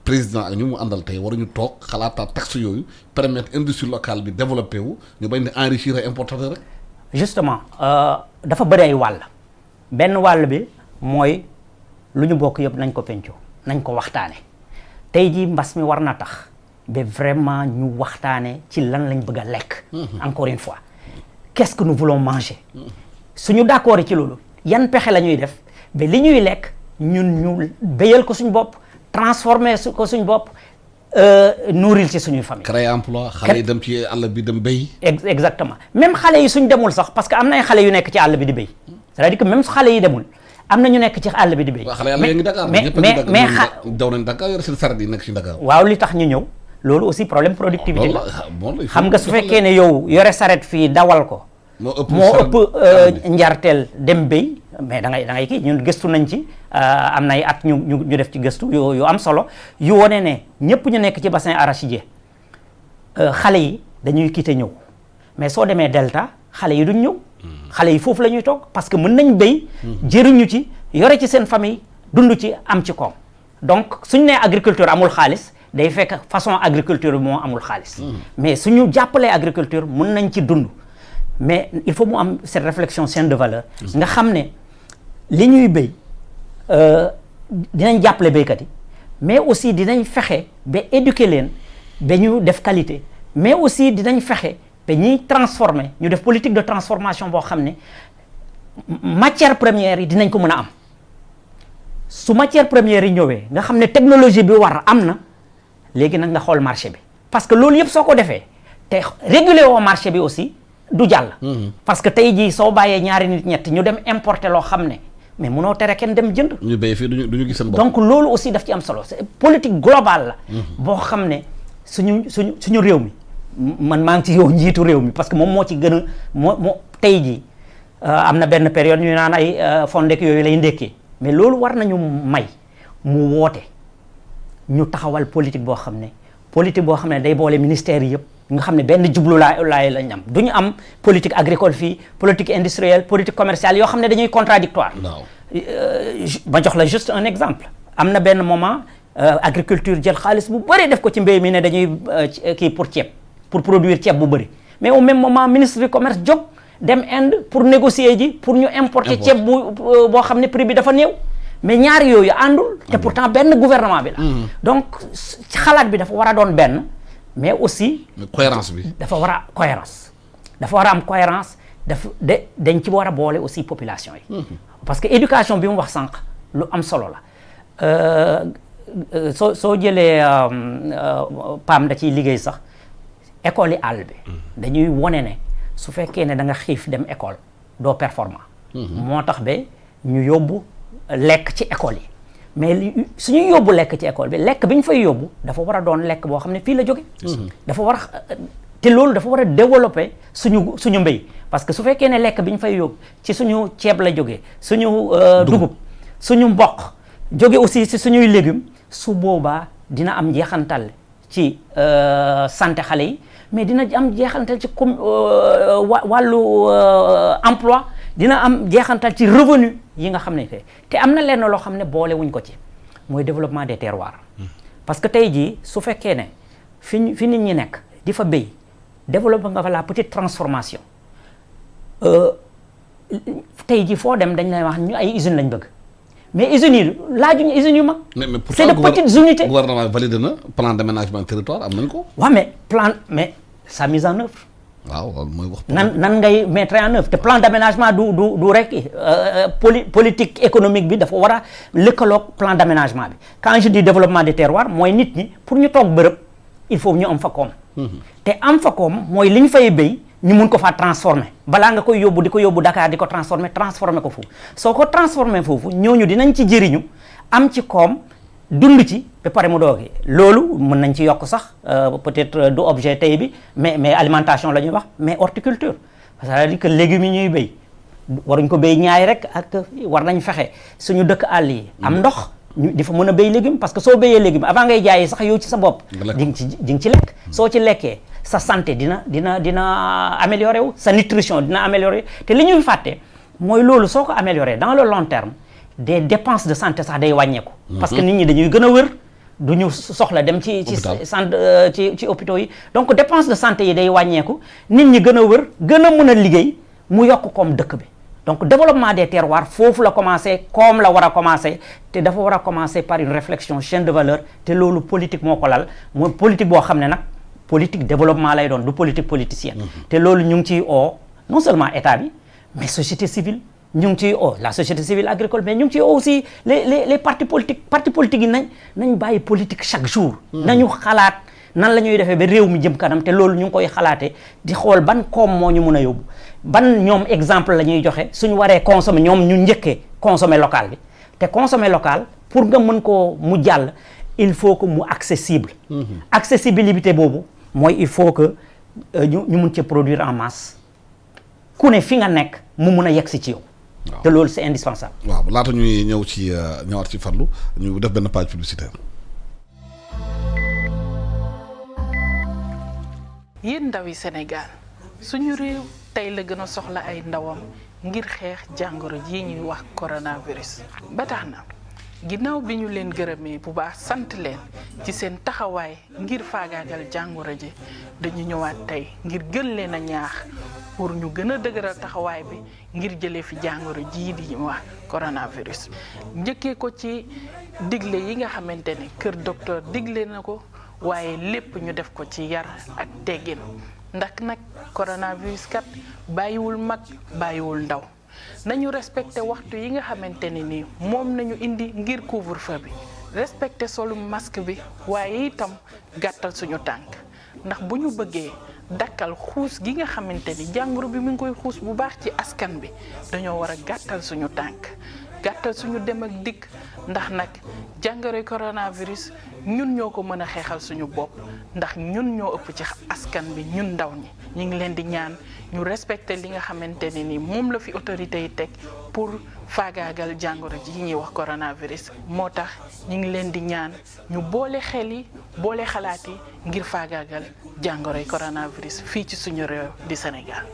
président ak ñu mu àndal tey waruñu toog xalaataat taxe yooyu permettre industrie locale bi développé wu ñu bañ di enrichir ay importateurs rek. justement dafa bëri ay wàll benn wàll bi mooy. lu ñu bokk yëpp nañ ko pencoo nañ ko waxtaane tey jii mbas mi war na tax ba vraiment ñu waxtaane ci lan lañ bëgg a lekk encore une fois qu'est-ce que nous voulons manger suñu d'accord ci loolu yan pexe la ñuy def ba li ñuy lekk ñun ñu béyal ko suñu bopp transformer ko suñu bopp nourrir ci suñuy famille. créer emploi xale yi dem ci àll bi dem béy. exactement même xale yi suñ demul sax parce que am na ay xale yu nekk ci àll bi di béy c'est-à-dire que même su xale yi demul am na ñu nekk ci àll bi di béy. waaw xale yàlla yaa ngi Dakar mais daw nañ Dakar yor seen saret yi nekk ci Dakar. waaw li tax ñu ñëw loolu aussi problème productivité la xam nga su fekkee ne yow yore saret fii dawal ko. moo ëpp njarteel dem béy mais da ngay kii ñun gëstu nañ ci am na ay at ñu def ci gëstu yu am solo yu wone ne ñëpp ñu nekk ci bassin arachidier xale yi dañuy quitter ñëw mais soo demee delta xale yi duñ ñëw xale yi foofu la ñuy toog parce que mën nañ béy jëriñu ci yore ci seen famille dund ci am ci koom donc suñ nee agriculture amul xaalis day fekk façon agriculture bi moo amul xaalis mais suñu jàppalee agriculture mën nañ ci dund mais il faut mu am cette réflexion chaîne de valeur nga xam ne li ñuy béy dinañ jàppale béykat yi mais aussi dinañ fexe ba éduquer leen ba ñu def qualité mais aussi dinañ fexe ba ñuy transformer ñu def politique de transformation boo xam ne matière première yi dinañ ko mën a am su matière première yi ñëwee nga xam ne technologie bi war am na léegi nag nga xool marché bi parce que loolu yëpp soo ko defee te réguler woo marché bi aussi du jàll. parce que tey jii soo bàyyee ñaari nit ñett ñu dem importer loo xam ne mais munoo tere kenn dem jënd. ñu béy fii duñu gis seen bopp. donc loolu aussi daf ci am solo c'est politique globale la. boo xam ne suñu réew mi man maa ngi ci yow njiitu réew mi parce que moom moo ci gën a moo tey jii am na benn période ñu naan ay fondek yooyu lay ndekkee mais loolu war nañu may mu woote ñu taxawal politique boo xam ne day boole ministères yi yëpp. nga xam ne benn jublu laay lañ am du ñu am politique agricole fii politique industrielle politique commerciale yoo xam ne dañuy contradictoire ma jox la juste un exemple am na benn moment agriculture jël xaalis bu bëri def ko ci mbéy mi ne dañuy kii pour ceeb pour produire ceeb bu bëri mais au même moment ministre du commerce jóg dem Inde pour négocier ji pour ñu importer ceeb boo xam ne prix bi dafa néew mais ñaari yooyu àndul te pourtant benn gouvernement bi la donc xalaat bi dafa war a doon benn mais aussi cohérence bi dafa war a am cohérence dañ ci war a boole aussi population yi parce que éducation bi mu wax sànq lu am solo la soo jëlee PAM da ciy liggéey sax école yi àll bi dañuy wone ne su fekkee ne da nga xiif dem école doo performant moo tax ba ñu yóbbu lekk ci école yi mais suñuy yóbbu lekk ci école bi lekk bi ñu fay yóbbu dafa war a doon lekk boo xam ne fii la jóge dafa war a te loolu dafa war a développer suñu mbéy parce que su fekkee ne lekk bi ñu fay yóbbu ci suñu ceeb la jógee suñu dugub suñu mboq jóge aussi ci suñuy légumes su boobaa dina am jeexantal ci santé xale yi mais dina am jeexantal ci comme wàllu emploi dina am jeexantal ci revenu yi nga xam ne te am na lenn loo xam ne boole wuñ ko ci mooy développement des terroirs parce que tey jii su fekkee ne fi nit ñi nekk di fa béy développé nga fa la petite transformation tey jii foo dem dañ lay wax ñu ay usines lañ bëgg mais usines yi laajuñu usines yu mag. c'est de petites unités. gouvernement validé na plan d'aménagement territoire am nañ ko. waaw mais sa mise en œuvre. waaw mooy wax. nan ngay mettre en œuvre te plan d'aménagement du rek politique économique bi dafa war a lëkkaloog plan d'aménagement bi quand je dis développement des terroirs mooy nit ñi pour ñu toog bërëb il faut ñu am fa koom. te am fa koom mooy li ñu fay béy ñu mun ko faa transformer balaa nga koy yóbbu di ko yóbbu Dakar di ko transformer ko foofu soo ko transformer foofu ñooñu dinañ ci jëriñu am ci koom dund ci ba pare mu doogi loolu mën nañ ci yokk sax peut-être du objet tey bi mais alimentation la ñuy wax mais horticulture c'est-à-dire que légumes yi ñuy béy waruñ ko béy ñaay rek ak war nañ fexe suñu dëkk àll yi am ndox ñu di fa mën a béy légume parce que soo béyee légume avant ngay jaayee sax yow ci sa bopp di nga ci lekk soo ci lekkee sa santé dina améliorer wu sa nutrition dina améliorer te li ñuy fàtte mooy loolu soo ko améliorer dans le long terme des dépenses de santé sax day wàññeeku parce que nit ñi dañuy gën a wër du ñu soxla dem ci centre ci hôpitaux yi donc dépenses de santé yi day wàññeeku nit ñi gën a wër gën a mën a liggéey mu yokk koom dëkk bi donc développement des terroirs foofu la commencé comme la war a commencé te dafa war a commencé par une réflexion chaîne de valeur te loolu politique moo ko lal mooy politique boo xam ne nag politique développement lay doon du politique politicienne te loolu ñu ngi ciy non seulement état bi mais société civile ñu ngi ciy la société civile agricole mais ñu ngi ciy aussi les partis politiques yi nañ bàyyi politique chaque jour. nañu xalaat nan la ñuy defee ba réew mi jëm kanam te loolu ñu ngi koy xalaatee di xool ban koom moo ñu mun a yóbbu ban ñoom exemple la ñuy joxe suñu waree consommer ñoom ñu njëkkee consommer local bi te consommer local pour nga mën koo mu jàll il faut que mu accessible. accessibilité boobu mooy il faut que ñu mun ci produire en masse ku ne fi nga nekk mu mun a yegg si ci yow. te loolu c'est indispensable. waaw laata ñuy ñëw ci ñëwaat ci Fallou ñu def benn page publicitaire. yéen ndawi Sénégal suñu réew tey la gën a soxla ay ndawam ngir xeex jàngoro ji ñuy wax coronavirus ba tax na ginnaaw bi ñu leen gërëmee bu baax sant leen ci seen taxawaay ngir faagaagal jàngoro ji dañu ñëwaat tey ngir gën leen a ñaax pour ñu gën a dëgëral taxawaay bi ngir jëlee fi jàngoro jii di ñu wax coronavirus njëkkee ko ci digle yi nga xamante ne kër docteur digle na ko waaye lépp ñu def ko ci yar ak teggin ndax nag coronavirus kat bàyyiwul mag bàyyiwul ndaw nañu respecté waxtu yi nga xamante ne nii moom nañu indi ngir couvre-feu bi respecté solu masque bi waaye itam gàttal suñu tànk ndax bu ñu bëggee dakkal xuus gi nga xamante ni jàngoro bi mu ngi koy xuus bu baax ci askan bi dañoo war a gàttal suñu tànk gàttal suñu dem ak dikk ndax nag jàngoroy coronavirus ñun ñoo ko mën a xeexal suñu bopp ndax ñun ñoo ëpp ci askan bi ñun ndaw ñi ñu ngi leen di ñaan ñu respecté li nga xamante ne ni moom la fi autorité yi teg pour faagaagal jàngoro ji ñuy wax coronavirus moo tax ñu ngi leen di ñaan ñu boole xel yi boole xalaat yi ngir faagaagal jàngoroy coronavirus fii ci suñu réew di Sénégal.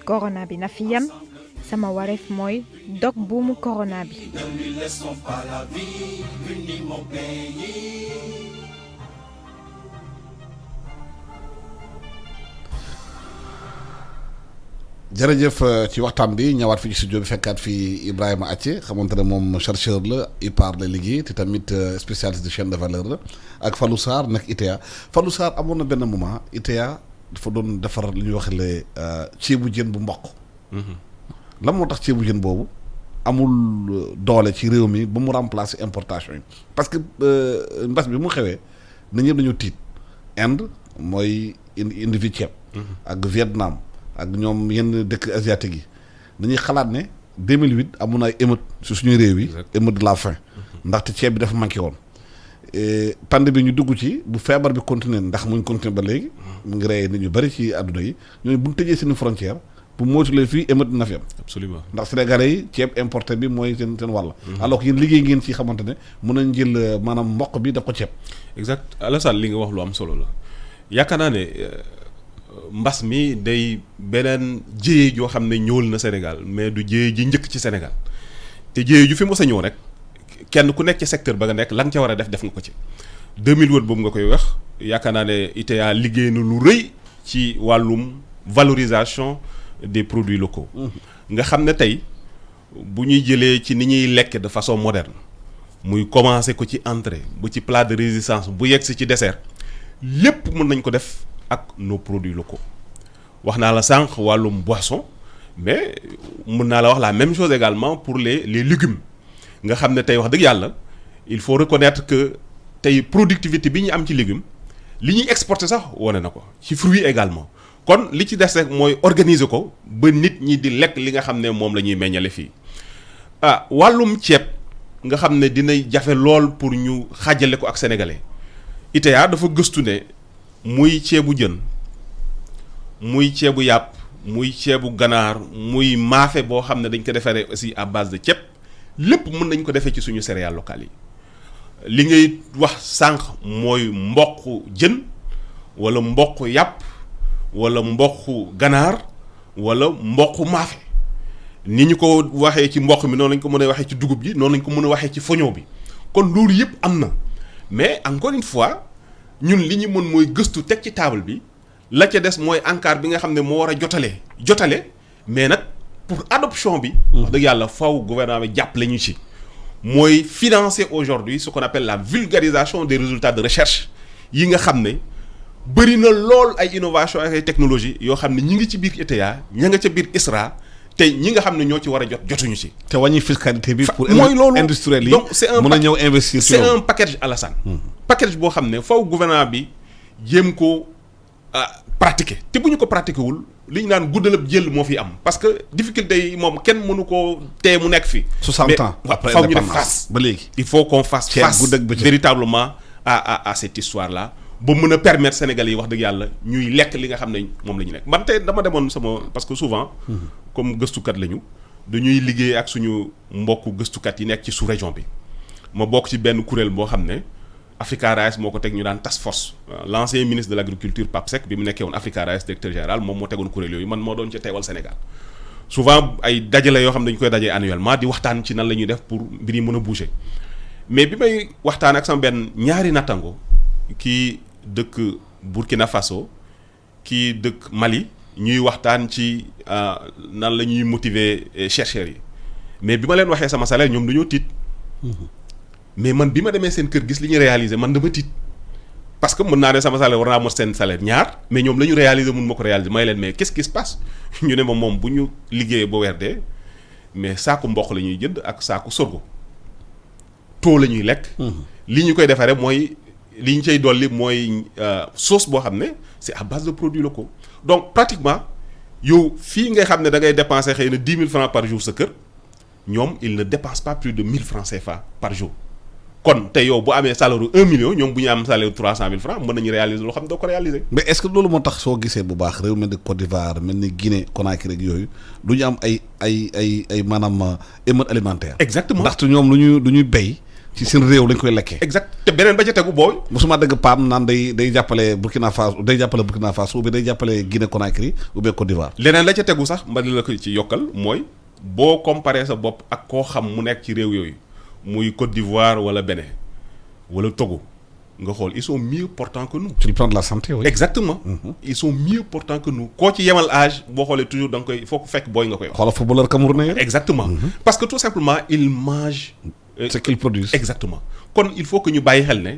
corona bi na fi yem sama wareef mooy dog buumu corona bi. jërëjëf ci waxtaan bi ñëwaat fi ci studio bi fekkaat fii Ibrahima Athie xamante ne moom chercheur la IPAR la liggéey te tamit spécialiste de chaîne de valeur la ak Fallou Sarr nekk ITA Fallou Sarr amoon na benn moment ITA dafa doon defar li ñuy wax le ceebu jën bu mboq. lan moo tax ceebu jën boobu amul doole ci réew mi ba mu remplacer importation yi parce que mbas bi mu xewee nit ñëpp dañu tiit Inde mooy indi fi ceeb. ak Vietnam. ak ñoom yenn dëkk asiatique yi dañuy xalaat ne 2008 amoon ay émeute si suñu réew yi émeute de la faim ndaxte ceeb bi dafa manqué woon pandémie bi ñu dugg ci bu feebar bi continuer ndax muñ continuer ba léegi mu ngi rey nit ñu bëri ci àdduna yi ñooñu bu ñu tëjee seen frontière bu moytulee fii émeute na fi am absolument ndax sénégalais yi ceeb importé bi mooy seen wàll alors que yéen liggéey ngeen ci xamante ne mën nañ jël maanaam mboq bi daf ko ceeb exact Alassane li nga wax lu am solo la yaakaar naa ne mbas mi day beneen jéye joo xam ne ñëwal na Sénégal mais du jéye ji njëkk ci Sénégal te jéye ju fi mos a ñëw rek kenn ku nekk ci secteur ba nga nekk la nga ca war a def nga ko ci 2008 boobu nga koy wax yaakaar naa ne ITA liggéey na lu rëy ci wàllum valorisation des produits locaux nga xam ne tey bu ñuy jëlee ci ni ñuy lekk de façon moderne muy commencer ko ci entrée bu ci plat de résistance bu yegg si ci dessert lépp mën nañ ko def ak nos produits locaux wax naa la sànq wàllum boisson mais mën naa la wax la même chose également pour les légumes nga xam ne tey wax dëgg yàlla il faut reconnaître que tey productivité bi ñu am ci légumes li ñuy exporter sax wane na ko ci fruits également kon li ci des rek mooy organiser ko ba nit ñi di lekk li nga xam ne moom la ñuy meññale fii wàllum ceeb nga xam ne dina jafe lool pour ñu xaajale ko ak sénégalais ITA dafa gëstu ne muy ceebu jën muy ceebu yàpp muy ceebu ganaar muy maafe boo xam ne dañ ko defaree aussi à base de ceeb lépp mën nañ ko defee ci suñu céréales locales yi li ngay wax sànq mooy mboq jën wala mboq yàpp wala mboq ganaar wala mboq maafe ni ñu ko waxee ci mboq mi noonu lañ ko mën a waxee ci dugub ji noonu lañ ko mën a waxee ci foño bi kon loolu yëpp am na mais encore une fois ñun li ñu mën mooy gëstu teg ci table bi la ca des mooy ANCAR bi nga xam ne moo war a jotale mais nag pour adoption bi wax dëgg yàlla faw gouvernement bi jàppale ñu ci mooy financer aujourd'hui ce qu'on appelle la vulgarisation des résultats de recherche yi nga xam ne bëri na lool ay innovation ak ay technologie yoo xam ne ñi ngi ci biir ETA ña nga ca biir ISRA tey ñi nga xam ne ñoo ci war a jotuñu ci. te wàññi fiscalité bi. pour mooy loolu industriel yi donc c'est un mën a ñëw investir ci c'est un package Alassane. package boo xam ne faw gouvernement bi jéem ko pratiquer te bu ñu ko pratiquer wul li ñu naan guddalab jël moo fi am parce que difficulté yi moom kenn mënu koo tee mu nekk fi. 60 ans après faw ñu def face ba léegi. il faut qu'on fasse face véritablement à cette histoire là. ba mën a permettre Sénégalais yi wax dëgg yàlla ñuy lekk li nga xam ne moom la ñu nekk man tey dama demoon sama parce que souvent comme gëstukat lañu dañuy liggéey ak suñu mbokku gëstukat yi nekk ci sous-région bi ma bokk ci benn kuréel boo xam ne Africa Rice moo ko teg ñu daan task force l'ancien ministre de l'agriculture Pape Seck bi mu nekkee woon Africa Rice directeur général moom moo tegoon kuréel yooyu man moo doon ca teewal Sénégal souvent ay dajale yoo xam ne dañu koy dajee annuellement di waxtaan ci nan la ñuy def pour mbir yi mën a bouger mais bi may waxtaan ak sama benn ñaari nattango kii dëkk Burkina Faso kii dëkk Mali ñuy waxtaan ci nan la ñuy motiver chercheurs yi mais bi ma leen waxee sama salaire ñoom dañoo tiit mais man bi ma demee seen kër gis li ñuy réaliser man dama tiit parce que mën naa ne sama salaire war naa mot seen salaire ñaar mais ñoom la ñu réaliser mun ma ko réaliser may leen mais qu'est-ce qui se passe ñu ne moom bu ñu liggéeyee ba weer dee mais saaku mboq la ñuy jënd ak saaku sorgho too la ñuy lekk. li ñu koy defaree mooy. li ñu cay dolli mooy sauce boo xam ne c'est à base de produits locaux donc pratiquement yow fii ngay xam ne da ngay dépenser xëy na 10 000 francs par jour sa kër ñoom ils ne dépensent pas plus de 1000 francs CFA par jour kon te yow bu amee salaire 1 million ñoom bu ñu am salaire 300 000 francs mën nañu réaliser loo xam ne doo ko réaliser. mais est-ce que loolu moo tax soo gisee bu baax réew mel ni Côte d'Ivoire mel ni Guinée Conakry rek yooyu du ñu am ay maanaam émeute alimentaire. exactement ndaxte ñoom lu ñuy béy. ci seen réew lañ koy lekkee. exact te beneen ba ca tegu booy. mosuma dëgg PAM naan day jàppale Burkina Faso ou bien day jàppale Guinée Conakry ou bien Côte d'Ivoire. leneen la ca tegu sax mba la ko ci yokkal mooy boo comparer sa bopp ak koo xam mu nekk ci réew yooyu muy Côte d'Ivoire wala Bénin wala Togo nga xool ils sont mieux portants que nous. sur le plan de la santé oui. exactement. Ils sont mieux portants que nous koo ci yemal âge boo xoolee toujours da nga koy foo ko fekk booy nga koy wax. xoolal footballeur camerounais. exactement. parce que tout simplement ils mangent. ce qu'ils produisent. exactement kon il faut que ñu bàyyi xel ne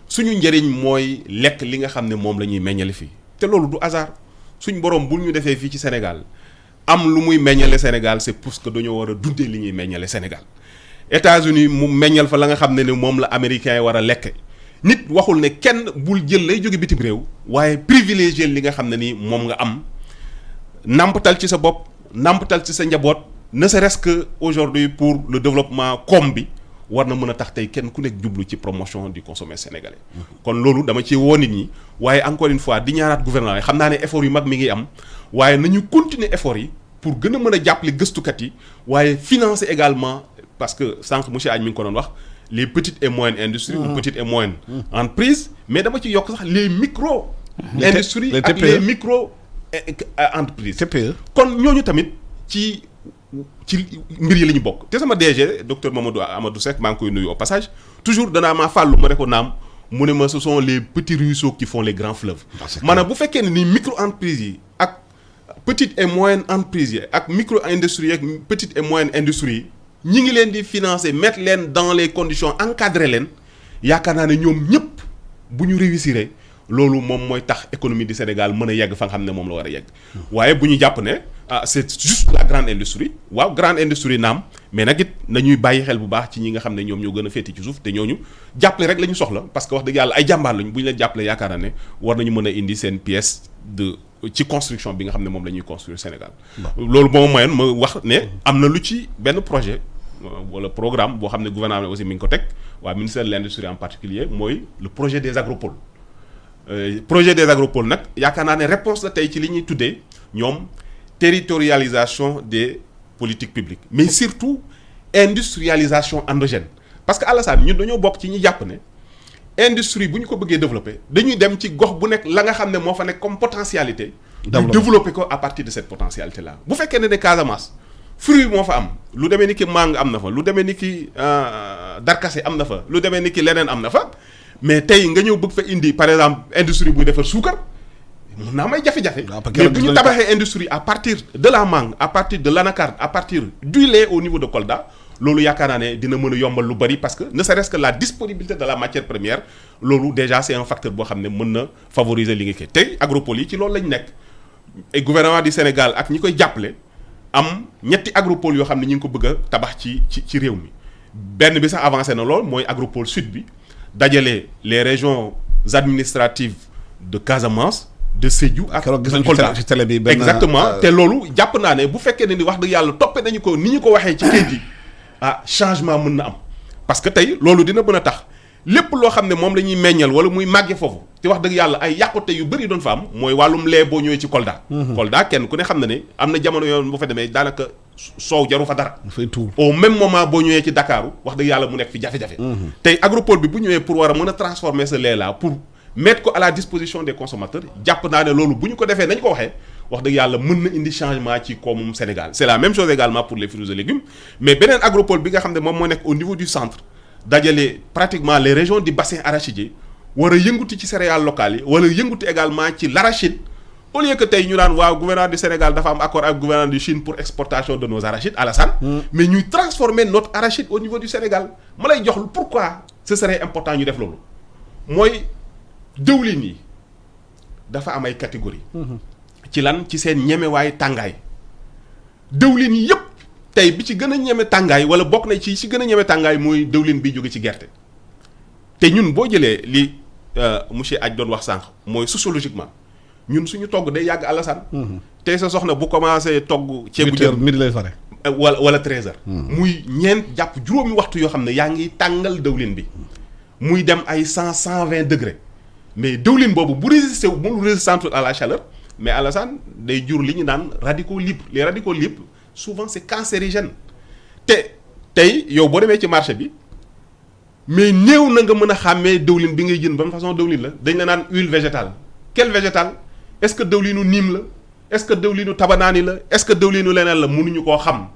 suñu njëriñ mooy lekk li nga xam ne moom la ñuy meññale fii te loolu du hasard suñ borom bu ñu defee fii ci Sénégal am lu muy meññale Sénégal c'est parce que dañoo war a dundee li ñuy meññale Sénégal États-Unis mu meññal fa la nga xam ne moom la américains yi war a lekk nit waxul ne kenn bul jël lay jóge bitim réew waaye privilégier li nga xam ne ni moom nga am nampatal ci sa bopp nampatal ci sa njaboot ne serait-ce que aujourd'hui pour le développement koom bi war na mën a tax tey kenn ku nekk jublu ci promotion du consommer sénégalais kon loolu dama ci woo nit ñi waaye encore une fois di ñaanaat gouvernement yi xam naa ne effort yu mag mi ngi am waaye nañu continuer effort yi pour gën a mën a jàppale gëstukat yi waaye financer également parce que sànq monsieur Agne mi ngi ko doon wax les petites et moyennes industries ou petites et moyennes entreprises mais dama ci yokk sax les micro industries ak les micro entreprises TPE kon ñooñu tamit ci mbir yi la ñu bokk te sama DG docteur Amadou Seck maa ngi koy nuyu au passage toujours danaa maa fàllu ma rek ko naam mu ne ma ce sont les petits ruisseaux qui font les grands fleuves maanaam bu fekkee ne ni micro entreprises yi ak petites et moyennes entreprises yi ak micro industrie ak petites et moyennes industries yi ñi ngi leen di financer mettre leen dans les conditions encadrer leen yaakaar naa ne ñoom ñëpp bu ñu réussir loolu moom mooy tax économie du Sénégal mën a yegg fa nga xam ne moom la war a yegg waaye bu ñu jàpp ne c'est juste la grande industrie waaw grande industrie naam mais nag it nañuy bàyyi xel bu baax ci ñi nga xam ne ñoom ñoo gën a féeti ci suuf te ñooñu jàppale rek la ñu soxla parce que wax dëgg yàlla ay jàmbaar lañu bu ñu leen jàppale yaakaar naa ne war nañu mën a indi seen pièce ci construction bi nga xam ne moom la ñuy construire Sénégal loolu moo mayoon ma wax ne am na lu ci benn projet wala programme boo xam ne gouvernement aussi mi ngi ko teg waa ministère de l'industrie en particulier mooy le projet des agropoles projet des agropoles nag yaakaar naa ne réponse la tey ci li ñuy tuddee ñoom territorialisation des politiques publiques mais surtout industrialisation endogène parce que Alassane ñun dañoo bokk ci ñi jàpp ne industrie bu ñu ko bëggee développer dañuy dem ci gox bu nekk la nga xam ne moo fa nekk comme potentialité ñu développer ko à partir de cette potentialité là bu fekkee ne Casamance fruit moo fa am lu demee ni ki mangue am na fa lu demee ni ki darkase am na fa lu demee ni ki leneen am na fa mais tey nga ñëw bëgg fa indi par exemple industrie buy defar suukar mun naa may jafe-jafe mais bu ñu tabaxee industrie à partir de la mangue à partir de l'anacarde à partir du lait au niveau de Kolda loolu yaakaar naa ne dina mën a yombal lu bari parce que ne serait-ce que la disponibilité de la matière première loolu déjà c'est un facteur boo xam ne mën na favoriser li nga kii tey agropole yi ci loolu lañ nekk et gouvernement du Sénégal ak ñi koy jàppale am ñetti agropole yoo xam ne ñu ngi ko bëgg a tabax ci réew mi benn bi sax avancé na lool mooy agropole sud bi dajale les régions administratives de Casamance de Sédhiou ak de Kolda ci télé bi benn exactement te loolu jàpp naa ne bu fekkee ne ni wax dëgg yàlla toppee nañu ko ni ñu ko waxee ci kayit yi changement mën na am parce que tey loolu dina mën a tax lépp loo xam ne moom la ñuy meññal wala muy màgge foofu te wax dëgg yàlla ay yàqute yu bëri doon fa am mooy wàllum lee boo ñëwee ci Kolda. Kolda kenn ku ne xam na ne am na jamono yoon bu fa demee daanaka soow jaru fa dara. dafay tuur au même moment boo ñëwee ci Dakar wax dëgg yàlla mu nekk fi jafe-jafe. tey agropole bi bu ñëwee pour war a mën a transformer ce lait là pour mettre ko à la disposition des consommateurs jàpp naa ne loolu bu ñu ko defee nañ ko waxee wax dëgg yàlla mën na indi changement ci koomum Sénégal c'est la même chose également pour les fruits et légumes mais beneen agropole bi nga xam ne moom moo nekk au niveau du centre dajale pratiquement les régions du bassin arachidier war a yënguti ci céréales locales yi wala yënguti également ci l'arachide au lieu que tey ñu naan waaw gouvernement du Sénégal dafa am accord ak gouvernement du Chine pour exportation de nos arachides Alassane mais ñuy transformer notre arachide au niveau du Sénégal ma lay jox pourquoi ce serait important ñu def loolu mooy dëwlin yi dafa am ay catégories ci lan ci seen ñemewaay tàngaay dëwlin yi yépp tey bi ci gën a ñeme tàngaay wala bokk na ci gën a ñeme tàngaay mooy dëwlin bi jóge ci gerte te ñun boo jëlee li monsieur Adj doon wax sànq mooy sociologiquement ñun suñu togg day yàgg Alassane tey sa soxna bu commencé togg ceebu jën midi lay fare wala 13h muy ñeent jàpp juróomi waxtu yoo xam ne yaa ngi tàngal dëwlin bi muy dem ay 120 degrés mais dëwlin boobu bu résister wu mu résistante à la chaleur mais Alassane day jur li ñu naan radicaux libres les radicaux libres souvent c'est cancérigène te tey yow boo demee ci marché bi mais néew na nga mën a xàmmee dëwlin bi ngay jënd ban façon dëwlin la dañ la naan huile végétale quel végétal est-ce que dëwlinu niim la est-ce que dëwlinu tabanaani la est-ce que dëwlinu leneen la mënuñu koo xam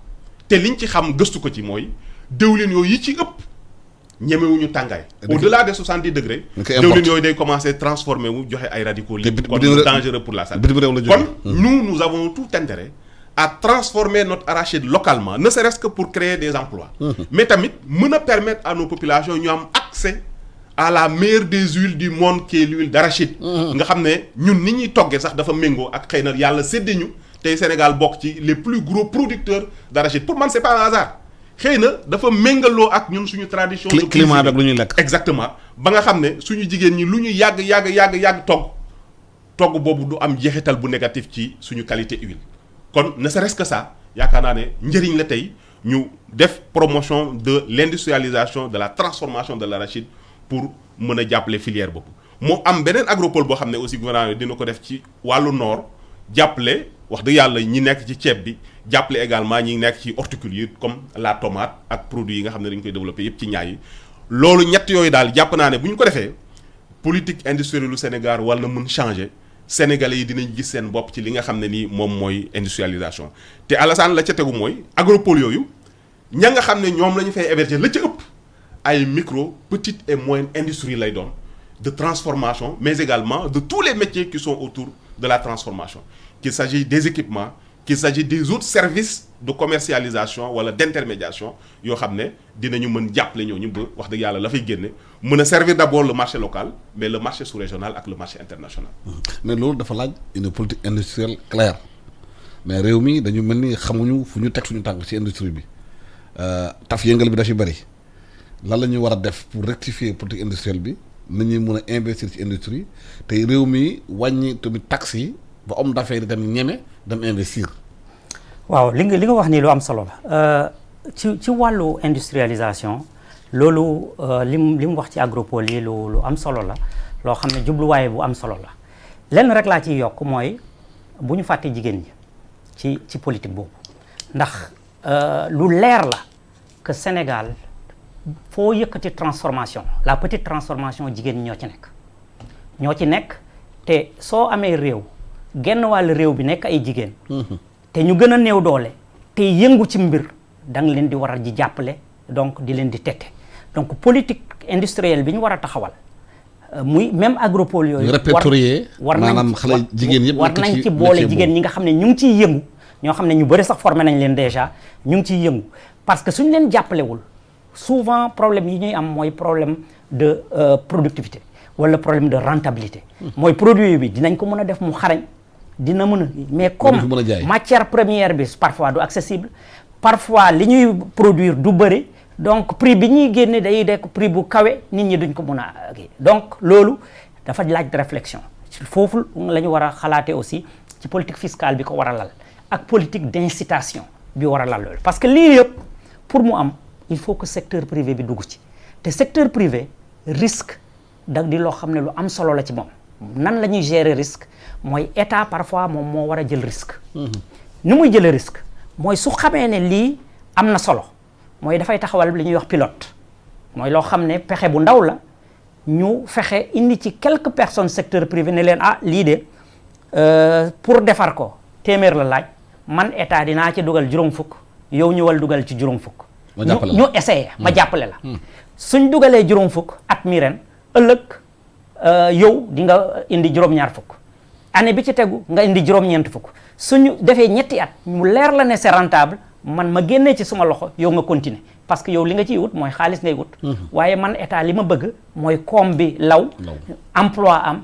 te liñ ci xam gëstu ko ci mooy dëwlin yooyu yi ci ëpp ñemewuñu tàngaay au-delà de 70 degrés dëwlin yooyu day commencer transformer wu joxe ay radicaux libres kon dangereux pour la santé kon nous avons tout intérêt à transformer notre arachide localement ne serait-ce que pour créer des emplois mais tamit mën a permettre à nos populations ñu am accès à la meilleure des huiles du monde qui est l'huile d'arachide nga xam ne ñun ni ñuy toggee sax dafa méngoo ak xëy na yàlla séddee ñu tey Sénégal bokk ci les plus gros producteurs d'arachide pour man c'est pas un hasard xëy na dafa méngaloo ak ñun suñu tradition climat ak lu ñuy lekk exactement ba nga xam ne suñu jigéen ñi lu ñu yàgg togg boobu du am jeexital bu négatif ci suñu qualité huile kon ne serait-ce que ça yaakaar naa ne njëriñ la tey ñu def promotion de l'industrialisation de la transformation de l'arachide pour mën a jàppale filière boobu moo am beneen agropole boo xam ne aussi gouvernement dina ko def ci wàllu noor jàppale wax dëgg yàlla ñi nekk ci ceeb bi jàppale également ñi nekk ci horticulture comme la tomate ak produits yi nga xam ne dañu koy développer yépp ci ñaay yi loolu ñett yooyu daal jàpp naa ne bu ñu ko defee politique industrielle lu Sénégal war na mën changer Sénégalais yi dinañ gis seen bopp ci li nga xam ne nii moom mooy industrialisation te Alassane la ca tegu mooy agropole yooyu ña nga xam ne ñoom la ñu fay héberger la ca ëpp ay micro petite et moyenne industrie lay doon de transformation mais également de tous les métiers qui sont autour de la transformation qu'il s'agit des équipements qu'il s'agit des autres services de commercialisation wala d'intermédiation yoo xam ne dinañu mën jàppale ñooñu ba wax dëgg yàlla la fay génne mën a servir d'abord le marché local mais le marché sous-régional ak le marché international. mais loolu dafa laaj une politique industrielle claire mais réew mi dañu mel ni xamuñu fu ñu teg suñu tànk ci industrie bi taf yëngal bi da ci bëri lan la ñuy war a def pour rectifier politique industrielle bi na ñuy mën a investir ci industrie te réew mi wàññi tamit taxes yi ba homme d'affaires yi tamit ñeme dem investir. waaw li nga wax nii lu am solo la ci wàllu industrialisation loolu li mu wax ci agropole yi lu am solo la loo xam ne jubluwaay bu am solo la lenn rek laa ciy yokk mooy bu ñu fàttee jigéen ñi ci politique boobu ndax lu leer la que Sénégal foo yëkkati transformation la petite transformation jigéen ñi ñoo ci nekk te soo amee réew genn wàllu réew bi nekk ay jigéen te ñu gën a néew doole te yëngu ci mbir da nga leen di war a ji jàppale donc di leen di tette donc politique industrielle bi ñu war a taxawal muy même agropole yooyu répertorier maanaam xale jigéen yëpp war nañ ci boole jigéen ñi nga xam ne ñu ngi ciy yëngu ñoo xam ne ñu bëri sax formé nañ leen déjà ñu ngi ciy yëngu parce que suñu leen jàppalewul souvent problème yi ñuy am mooy problème de productivité wala problème de rentabilité. mooy produit bi dinañ ko mën a def mu xarañ dina mën a mais comme matière première bi parfois du accessible parfois li ñuy produire du bëri donc prix bi ñuy génne day dekk prix bu kawe nit ñi duñ ko mën a donc loolu dafa laaj de réflexion foofu la ñu war a xalaatee aussi ci politique fiscale bi ko war a lal ak politique d'incitation bi war a lal loolu parce que lii yëpp pour mu am il faut que secteur privé bi dugg ci te secteur privé risque da di loo xam ne lu am solo la ci moom nan la ñuy gérer risque mooy état parfois moom moo war a jël risque ni muy jëlee risque mooy su xamee ne lii am na solo mooy dafay taxawal li ñuy wax pilote mooy loo xam ne pexe bu ndaw la ñu fexe indi ci quelques personnes secteur privé ne leen lii de pour defar ko téeméer la laaj man état dinaa ci dugal juróom fukk yow ñëwal dugal ci juróom fukk ñu essayé ma jàppale la suñ dugalee juróom fukk at mi ren ëllëg yow di nga indi juróom-ñaar fukk année bi ci tegu nga indi juróom-ñeent fukk suñu defee ñetti at mu leer la ne c'est rentable man ma génnee ci suma loxo yow nga continuer parce que yow li nga ciy wut mooy xaalis ngay wut waaye man état li ma bëgg mooy koom bi law emploi am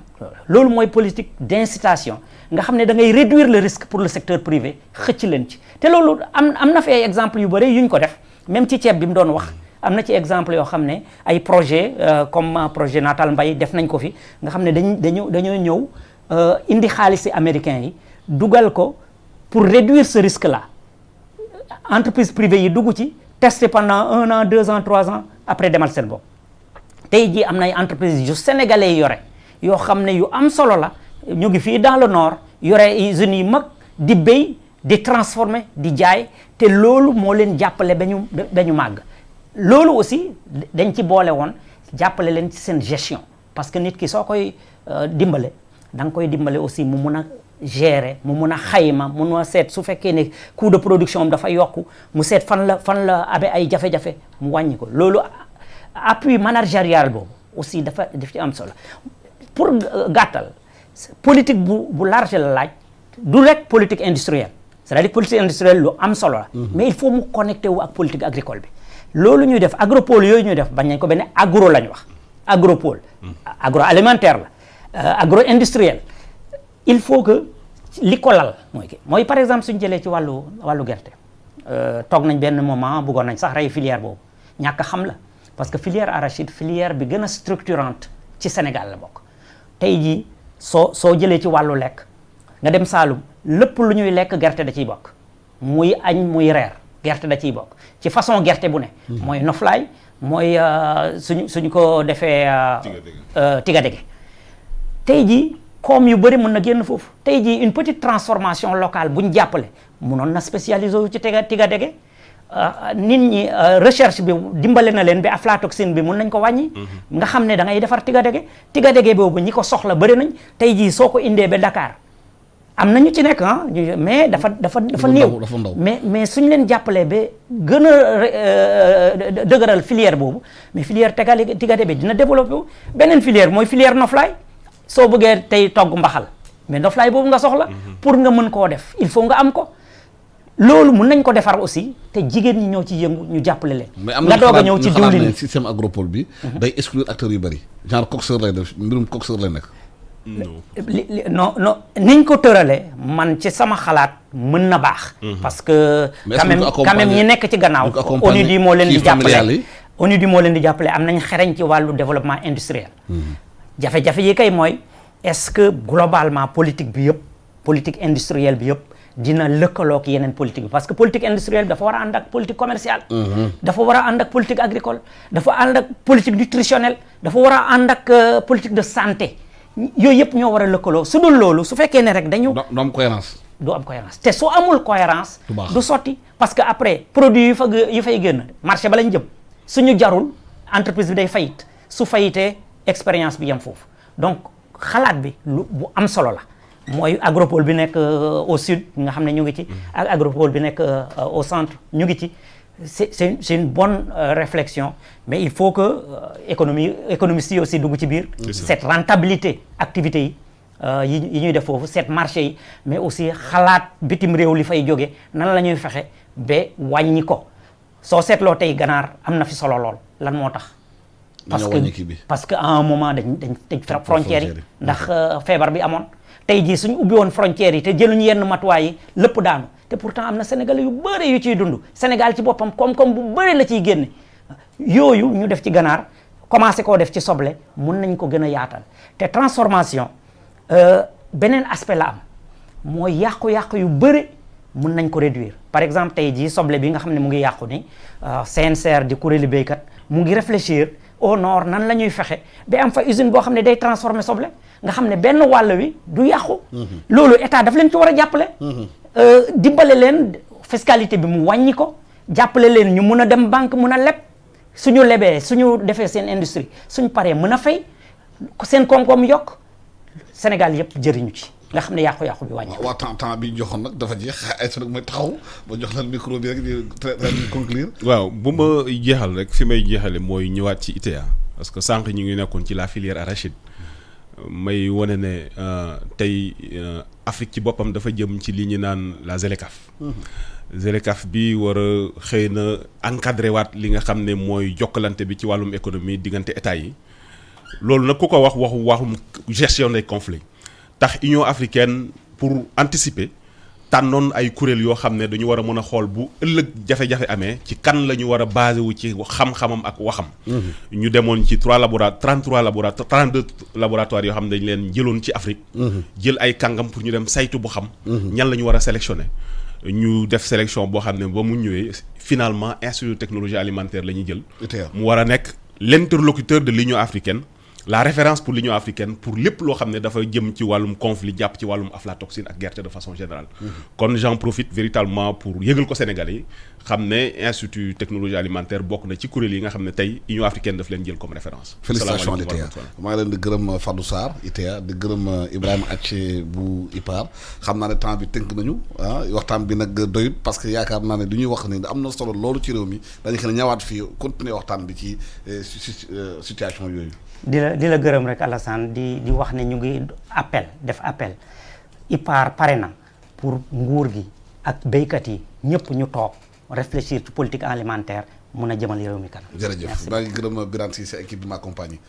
loolu mooy politique d'incitation nga xam ne da ngay réduire le risque pour le secteur privé xëcc leen ci te loolu am na fi ay exemple yu bëri yuñ ko def même ci ceeb bi mu doon wax am na ci exemple yoo xam ne ay projet comme projet Natal Mbay def nañ ko fi nga xam ne dañoo ñëw indi xaalisi américains yi dugal ko pour réduire ce risque là entreprise privée yi dugg ci tester pendant 1 an 2 ans 3 ans après demal seen bopp tey jii am na ay entreprises yu sénégalais yi yore yoo xam ne yu am solo la ñu ngi fii dans le nord yore usines yi mag di béy di transformer di jaay te loolu moo leen jàppale ba ñu màgg loolu aussi dañ ci boole woon jàppale leen ci seen gestion parce que nit ki soo koy dimbale da nga koy dimbale aussi mu mun a gérer mu mun a xayma mun a seet su fekkee ne coût de production am dafa yokku mu seet fan la amee ay jafe-jafe mu wàññi ko loolu appui managérial boobu aussi daf ci am solo pour gàttal politique bu large la laaj du rek politique industrielle c'est-à-dire politique industrielle lu am solo la mais il faut mu connecté wu ak politique agricole bi loolu ñuy def agropole yooyu ñuy def bañ nañ ko benn agro la ñu wax agropole agroalimentaire la agro industriel il faut que li ko lal mooy par exemple suñu jëlee ci wàllu gerte toog nañ benn moment bëggoon nañ sax rey filière boobu ñàkk xam la parce que filière arachide filière bi gën a structurante ci Sénégal la bokk tey jii soo jëlee ci wàllu lekk nga dem Saalum lépp lu ñuy lekk gerte da ciy bokk muy añ muy reer gerte da ciy bokk ci façon gerte bu ne mooy noflaay mooy suñu ko defee tigadege tey jii koom yu bëri mën na génn foofu tey jii une petite transformation locale bu ñu jàppale mënoon na spécialisé wu ci tigadege nit ñi recherche bi dimbale na leen bi aflatoxine bi mun nañ ko wàññi nga xam ne da ngay defar tigadege boobu ñi ko soxla bëri nañ tey jii soo ko indee ba Dakar am na ñu ci nekk mais dafa néew mais suñu leen jàppalee ba gën a dëgëral filière boobu mais filière tigadege bi dina développé wu beneen filière mooy filière noflaay soo bëggee tey togg mbaxal mais noflaay boobu nga soxla pour nga mën koo def il faut nga am ko loolu mën nañ ko defar aussi te jigéen ñi ñoo ci yëngu ñu jàppale leen nga doog a ñëw ci diwlin système agropole bi day exclure acteurs yu bëri genre coxeur lay def mbirum coxeur lay nekk non niñ ko tëralee man ci sama xalaat mën na baax parce que quand même ñi nekk ci gannaaw ONUDI moo leen di jàppale ONUDI moo leen di jàppale am nañ xereñ ci wàllu développement industriel jafe-jafe yi kay mooy est-ce que globalement politique bi yëpp politique industrielle bi yëpp dina lëkkaloog yeneen politique bi parce que politique industrielle bi dafa war a ànd ak politique commerciale dafa war a ànd ak politique agricole dafa ànd ak politique nutritionnelle dafa war a ànd ak politique de santé yooyu yëpp ñoo war a lëkkaloo su dul loolu su fekkee ne rek dañu du am cohérence te su amul cohérence du sotti parce que après produit yi fay génn marché ba lañ jëm suñu jarul entreprise bi day fayit su fayitee expérience bi yam foofu donc xalaat bi bu am solo la mooy agropole bi nekk au sud nga xam ne ñu ngi ci ak agropole bi nekk au centre ñu ngi ci c'est une bonne réflexion mais il faut que économistes yi aussi dugg ci biir cette rentabilité activité yi ñuy def foofu cette marché yi mais aussi xalaat bitim réew li fay jóge nan la ñuy fexe ba wàññi ko soo seetloo tey ganaar am na fi solo lool lan moo tax. parce que à un moment dañ tëj frontières yi ndax feebar bi amoon. tey jii suñu ubbi woon frontières yi te jëluñu yenn matuwaay yi lépp daanu te pourtant am na Sénégalais yu bëri yu ciy dund Sénégal ci boppam koom-koom bu bëri la ciy génne yooyu ñu def ci ganaar commencé koo def ci soble mun nañ ko gën a yaatal te transformation beneen aspect la am mooy yàqu-yàqu yu bëri mun nañ ko réduire par exemple tey jii soble bi nga xam ne mu ngi yàqu ni CNCR di kuréeli béykat mu ngi réfléchir au nord nan la ñuy fexe ba am fa usine boo xam ne day transformer soble nga xam ne benn wàll wi du yàqu. loolu état daf leen ci war a jàppale. dimbale leen fiscalité bi mu wàññi ko jàppale leen ñu mun a dem banque mun a leb suñu lebee suñu defee seen industrie suñu paree mën a fay seen koom-koom yokk Sénégal yëpp jëriñu ci nga xam ne yàqu-yàqu bi wàññi. waaw temps bi joxoon nag dafa jeex ay sa nag mooy taxaw ba jox leen micro bi rek di conclure. waaw bu ma jeexal rek fi may jeexale mooy ñëwaat ci ITA parce que sànq ñu ngi nekkoon ci la filière arachide. may wane ne tey Afrique ci boppam dafa jëm ci li ñu naan la ZLECAf. ZLECAf bi war a xëy na encadré waat li nga xam ne mooy jokkalante bi ci wàllum économie diggante état yi loolu nag ku ko waxum gestion des conflits tax Union africaine pour anticiper tànnoon ay kuréel yoo xam ne dañu war a mën a xool bu ëllëg jafe-jafe amee ci kan la ñu war a basé wu ci xam-xamam ak waxam. ñu demoon ci 32 laboratoires yoo xam ne dañu leen jëloon ci Afrique. jël ay kàngam pour ñu dem saytu bu xam. ñan la ñu war a sélectionné. ñu def sélection boo xam ne ba mu ñëwee finalement institut de technologie alimentaire la ñuy jël. mu war a nekk l'interlocuteur de l'Union africaine. la référence pour l'Union africaine pour lépp loo xam ne dafa jëm ci wàllum conflit jàpp ci wàllum aflatoxine ak gerte de façon générale. kon j'en profite véritablement pour yëgal ko Sénégalais yi xam ne institut technologie alimentaire bokk na ci kuréel yi nga xam ne tey Union africaine daf leen jël comme référence. félicitations à l'ITA maa ngi leen di gërëm Fadou Sarr ITA di gërëm Ibrahima Athie bu IPAR xam naa ne temps bi tënk nañu waxtaan bi nag doyut parce que yaakaar naa ne du ñuy wax ni am na solo loolu ci réew mi dañu xëy na ñëwaat fii continuer waxtaan bi ci situation yooyu. di la gërëm rek Alassane di wax ne ñu ngi def appel IPAR pare na pour nguur gi ak béykat yi ñëpp ñu toog réfléchir ci politique alimentaire mun a jëmal réew mi kanam. jërëjëf maa ngi gërëm Birane Cissé équipe bi ma accompagné.